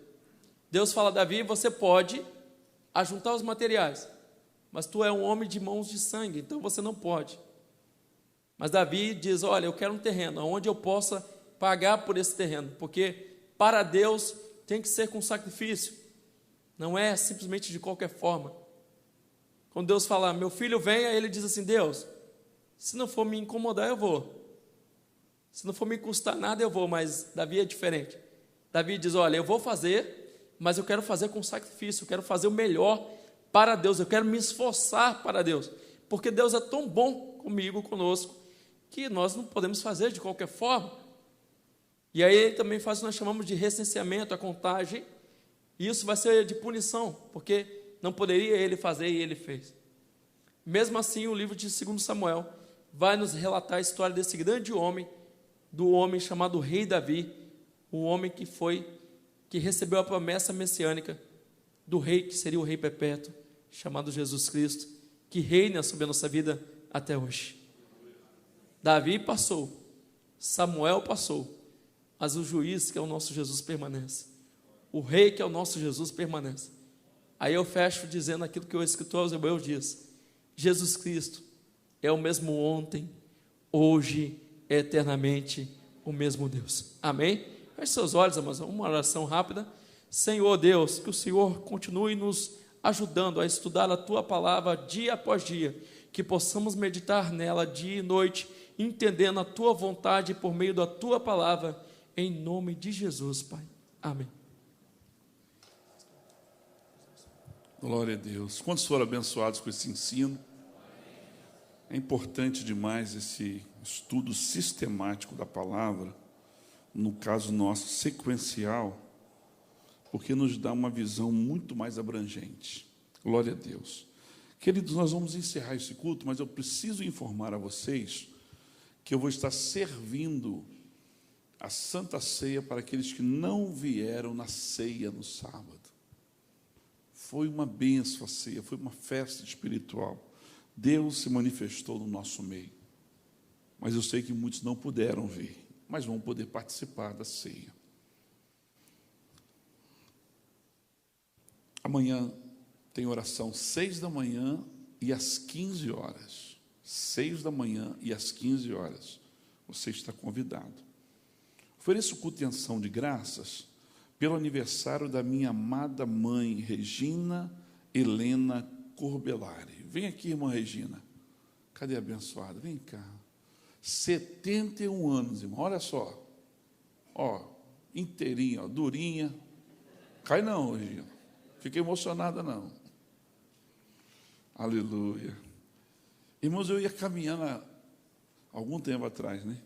Deus fala: Davi, você pode ajuntar os materiais, mas tu é um homem de mãos de sangue, então você não pode. Mas Davi diz: olha, eu quero um terreno onde eu possa pagar por esse terreno, porque para Deus tem que ser com sacrifício, não é simplesmente de qualquer forma. Quando Deus fala: meu filho, venha, ele diz assim: Deus, se não for me incomodar, eu vou. Se não for me custar nada, eu vou. Mas Davi é diferente. Davi diz: olha, eu vou fazer, mas eu quero fazer com sacrifício, eu quero fazer o melhor para Deus, eu quero me esforçar para Deus, porque Deus é tão bom comigo, conosco, que nós não podemos fazer de qualquer forma. E aí ele também faz o que nós chamamos de recenseamento, a contagem, e isso vai ser de punição, porque não poderia ele fazer e ele fez. Mesmo assim, o livro de 2 Samuel vai nos relatar a história desse grande homem, do homem chamado Rei Davi, o homem que recebeu a promessa messiânica do rei que seria o rei perpétuo, chamado Jesus Cristo, que reina sobre a nossa vida até hoje. Davi passou, Samuel passou, mas o juiz, que é o nosso Jesus, permanece. O rei, que é o nosso Jesus, permanece. Aí eu fecho dizendo aquilo que o escritor aos Hebreus diz: Jesus Cristo é o mesmo ontem, hoje, eternamente o mesmo Deus. Amém? Feche seus olhos, amados, uma oração rápida. Senhor Deus, que o Senhor continue nos ajudando a estudar a Tua palavra dia após dia, que possamos meditar nela dia e noite, entendendo a Tua vontade por meio da Tua palavra, em nome de Jesus, Pai. Amém. Glória a Deus. Quantos foram abençoados com esse ensino? É importante demais esse estudo sistemático da palavra, no caso nosso, sequencial, porque nos dá uma visão muito mais abrangente. Glória a Deus. Queridos, nós vamos encerrar esse culto, mas eu preciso informar a vocês que eu vou estar servindo a Santa Ceia para aqueles que não vieram na ceia no sábado. Foi uma bênção a ceia, foi uma festa espiritual. Deus se manifestou no nosso meio. Mas eu sei que muitos não puderam vir, mas vão poder participar da ceia. Amanhã tem oração 6 da manhã e às 15 horas. 6 da manhã e às 15 horas. Você está convidado. Ofereço culto em ação de graças pelo aniversário da minha amada mãe, Regina Helena Corbelari. Vem aqui, irmã Regina. Cadê a abençoada? Vem cá. 71 anos, irmão. Olha só. Ó, inteirinha, ó, durinha. Cai não, Regina. Fiquei emocionada, não. Aleluia. Irmãos, eu ia caminhar algum tempo atrás, né?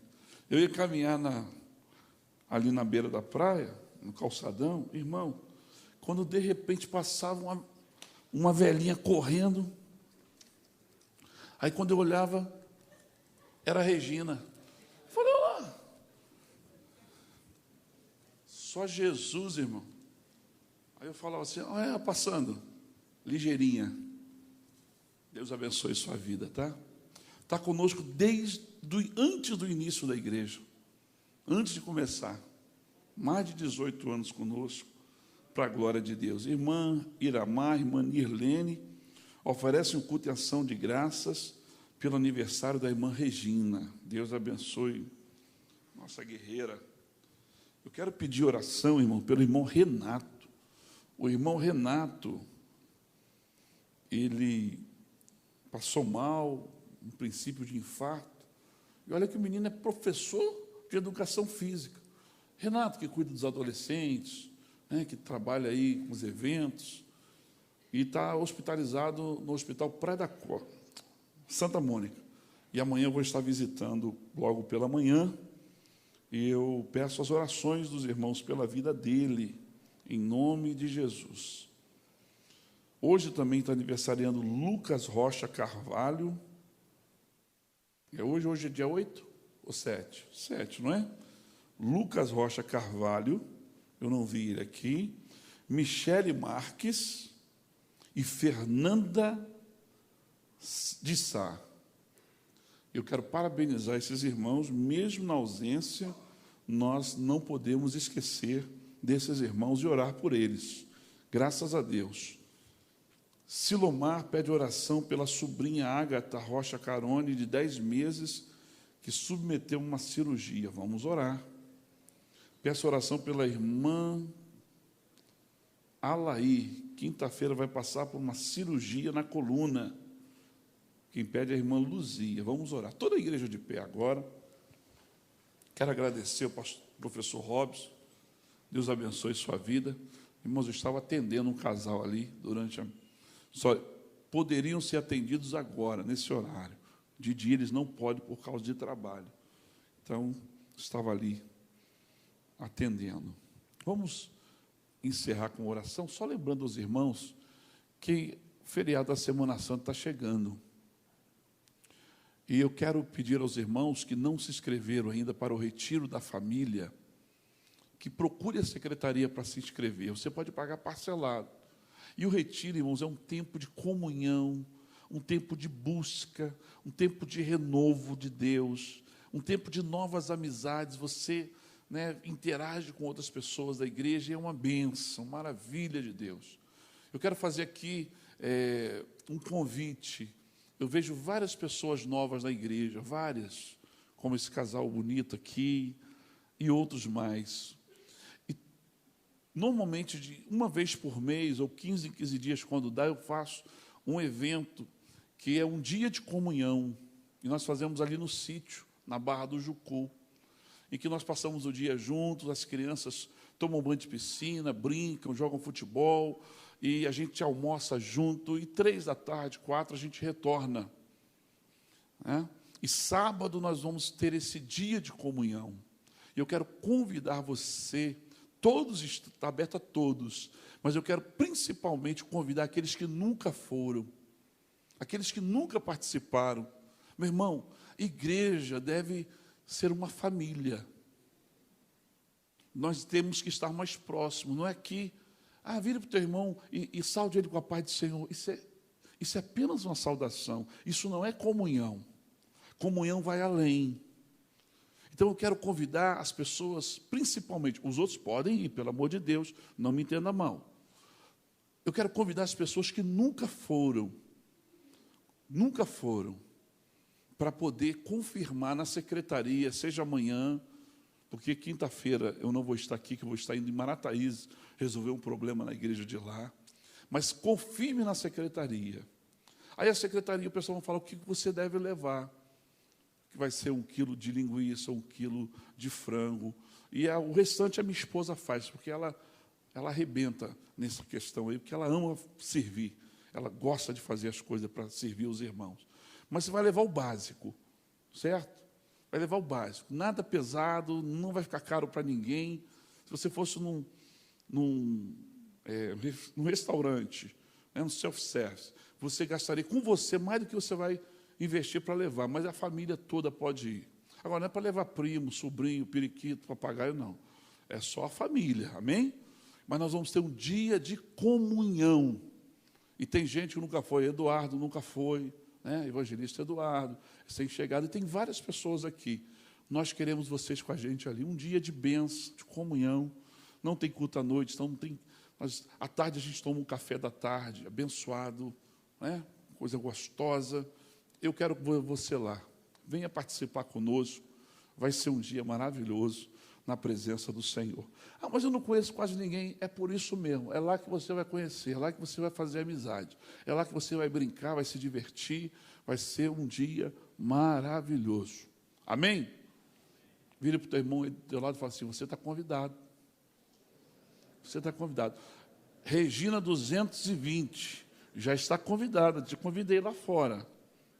Eu ia caminhar ali na beira da praia, no calçadão, irmão, quando de repente passava uma velhinha correndo, aí quando eu olhava, era a Regina. Eu falei, ó, só Jesus, irmão. Aí eu falava assim, ó, ela passando, ligeirinha. Deus abençoe sua vida, tá? Está conosco antes do início da igreja. Antes de começar, mais de 18 anos conosco, para a glória de Deus. Irmã Iramar, irmã Nirlene, oferecem um culto em ação de graças pelo aniversário da irmã Regina. Deus abençoe nossa guerreira. Eu quero pedir oração, irmão, pelo irmão Renato. O irmão Renato, ele passou mal, um princípio de infarto. E olha que o menino é professor de educação física. Renato, que cuida dos adolescentes, né, que trabalha aí com os eventos, e está hospitalizado no Hospital Praia da Santa Mônica. E amanhã eu vou estar visitando logo pela manhã, e eu peço as orações dos irmãos pela vida dele, em nome de Jesus. Hoje também está aniversariando Lucas Rocha Carvalho. Hoje é dia 8 ou 7? 7, não é? Lucas Rocha Carvalho, eu não vi ele aqui. Michele Marques e Fernanda de Sá. Eu quero parabenizar esses irmãos, mesmo na ausência, nós não podemos esquecer desses irmãos e orar por eles. Graças a Deus. Silomar pede oração pela sobrinha Ágata Rocha Carone, de 10 meses, que submeteu uma cirurgia. Vamos orar. Peço oração pela irmã Alaí. Quinta-feira vai passar por uma cirurgia na coluna. Quem pede é a irmã Luzia. Vamos orar. Toda a igreja de pé agora. Quero agradecer ao professor Robson. Deus abençoe sua vida. Irmãos, eu estava atendendo um casal ali durante a... Só poderiam ser atendidos agora, nesse horário. De dia eles não podem por causa de trabalho. Então, estava ali atendendo. Vamos encerrar com oração, só lembrando aos irmãos que o feriado da Semana Santa está chegando. E eu quero pedir aos irmãos que não se inscreveram ainda para o retiro da família, que procure a secretaria para se inscrever. Você pode pagar parcelado. E o retiro, irmãos, é um tempo de comunhão, um tempo de busca, um tempo de renovo de Deus, um tempo de novas amizades. Você, interage com outras pessoas da igreja, e é uma bênção, maravilha de Deus. Eu quero fazer aqui um convite. Eu vejo várias pessoas novas na igreja, várias, como esse casal bonito aqui, e outros mais. Normalmente, de uma vez por mês, ou 15 em 15 dias, quando dá, eu faço um evento que é um dia de comunhão. E nós fazemos ali no sítio, na Barra do Jucu. Em que nós passamos o dia juntos, as crianças tomam banho de piscina, brincam, jogam futebol, e a gente almoça junto, e 3 da tarde, 4, a gente retorna. E sábado nós vamos ter esse dia de comunhão. E eu quero convidar você... Todos, está aberto a todos, mas eu quero principalmente convidar aqueles que nunca foram, aqueles que nunca participaram. Meu irmão, igreja deve ser uma família. Nós temos que estar mais próximos. Não é que, vire para o teu irmão e saude ele com a paz do Senhor. Isso é apenas uma saudação. Isso não é comunhão. Comunhão vai além. Então eu quero convidar as pessoas, principalmente, os outros podem ir, pelo amor de Deus, não me entenda mal. Eu quero convidar as pessoas que nunca foram, para poder confirmar na secretaria, seja amanhã, porque quinta-feira eu não vou estar aqui, que eu vou estar indo em Marataízes, resolver um problema na igreja de lá, mas confirme na secretaria. Aí a secretaria, o pessoal vai falar o que você deve levar, que vai ser 1 quilo de linguiça, 1 quilo de frango, e o restante a minha esposa faz, porque ela arrebenta nessa questão aí, porque ela ama servir, ela gosta de fazer as coisas para servir os irmãos. Mas você vai levar o básico, certo? Vai levar o básico, nada pesado, não vai ficar caro para ninguém. Se você fosse num restaurante, no self-service, você gastaria com você mais do que você vai investir para levar, mas a família toda pode ir. Agora, não é para levar primo, sobrinho, periquito, papagaio, não. É só a família, amém? Mas nós vamos ter um dia de comunhão. E tem gente que nunca foi, Eduardo nunca foi, né? Evangelista Eduardo, sem chegada, e tem várias pessoas aqui. Nós queremos vocês com a gente ali, um dia de bênção, de comunhão. Não tem culto à noite, então não tem, mas à tarde a gente toma um café da tarde, abençoado, né? Coisa gostosa. Eu quero você lá. Venha participar conosco. Vai ser um dia maravilhoso na presença do Senhor. Mas eu não conheço quase ninguém. É por isso mesmo. É lá que você vai conhecer, é lá que você vai fazer amizade. É lá que você vai brincar, vai se divertir. Vai ser um dia maravilhoso. Amém? Vire para o teu irmão do teu lado e fala assim, você está convidado. Você está convidado. Regina 220, já está convidada. Te convidei lá fora.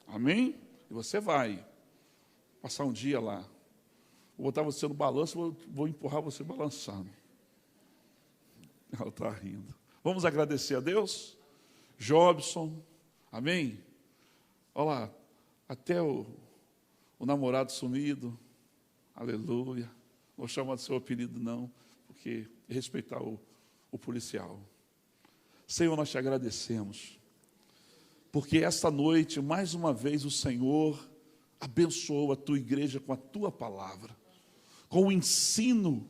Amém? E você vai passar um dia lá. Vou botar você no balanço, vou empurrar você balançando. Ela está rindo. Vamos agradecer a Deus? Jobson, amém? Olha lá, até o namorado sumido, aleluia. Não vou chamar de seu apelido não, porque respeitar o policial. Senhor, nós te agradecemos, porque esta noite, mais uma vez, o Senhor abençoou a tua igreja com a tua palavra, com o ensino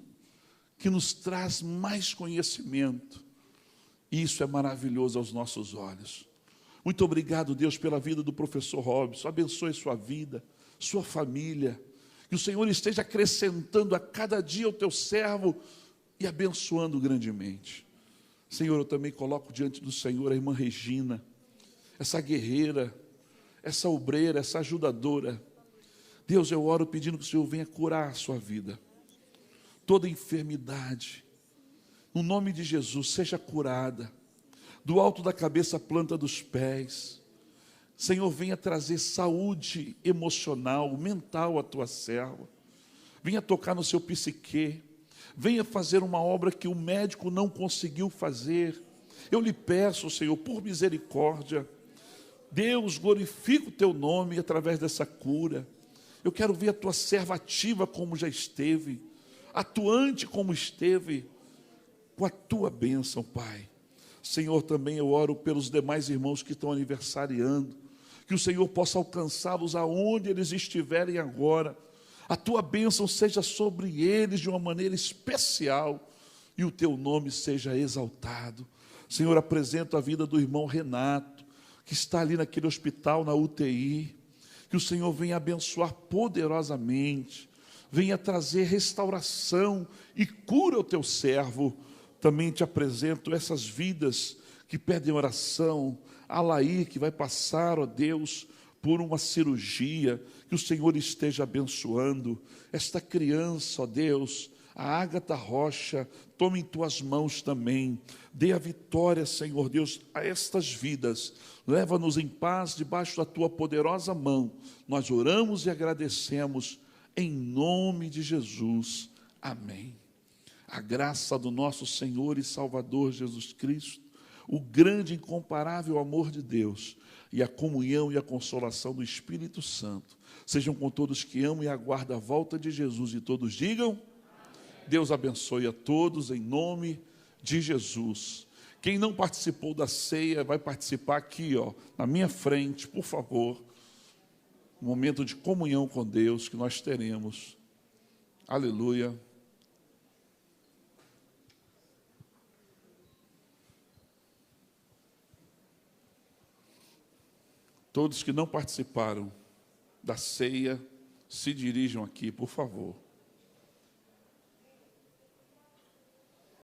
que nos traz mais conhecimento. E isso é maravilhoso aos nossos olhos. Muito obrigado, Deus, pela vida do professor Robson. Abençoe sua vida, sua família. Que o Senhor esteja acrescentando a cada dia o teu servo e abençoando grandemente. Senhor, eu também coloco diante do Senhor a irmã Regina, essa guerreira, essa obreira, essa ajudadora. Deus, eu oro pedindo que o Senhor venha curar a sua vida. Toda enfermidade, no nome de Jesus, seja curada. Do alto da cabeça à planta dos pés. Senhor, venha trazer saúde emocional, mental à tua serva. Venha tocar no seu psique. Venha fazer uma obra que o médico não conseguiu fazer. Eu lhe peço, Senhor, por misericórdia. Deus, glorifica o teu nome através dessa cura. Eu quero ver a tua serva ativa como já esteve, atuante como esteve, com a tua bênção, Pai. Senhor, também eu oro pelos demais irmãos que estão aniversariando, que o Senhor possa alcançá-los aonde eles estiverem agora. A tua bênção seja sobre eles de uma maneira especial e o teu nome seja exaltado. Senhor, apresento a vida do irmão Renato, que está ali naquele hospital, na UTI, que o Senhor venha abençoar poderosamente, venha trazer restauração e cura ao teu servo. Também te apresento essas vidas que pedem oração, a Laí, que vai passar, ó Deus, por uma cirurgia, que o Senhor esteja abençoando, esta criança, ó Deus, a Ágata Rocha, tome em tuas mãos também, dê a vitória, Senhor Deus, a estas vidas, leva-nos em paz debaixo da tua poderosa mão, nós oramos e agradecemos, em nome de Jesus, amém. A graça do nosso Senhor e Salvador Jesus Cristo, o grande e incomparável amor de Deus, e a comunhão e a consolação do Espírito Santo, sejam com todos que amam e aguardam a volta de Jesus, e todos digam, Deus abençoe a todos em nome de Jesus. Quem não participou da ceia vai participar aqui, ó, na minha frente, por favor. Um momento de comunhão com Deus que nós teremos. Aleluia. Todos que não participaram da ceia, se dirijam aqui, por favor.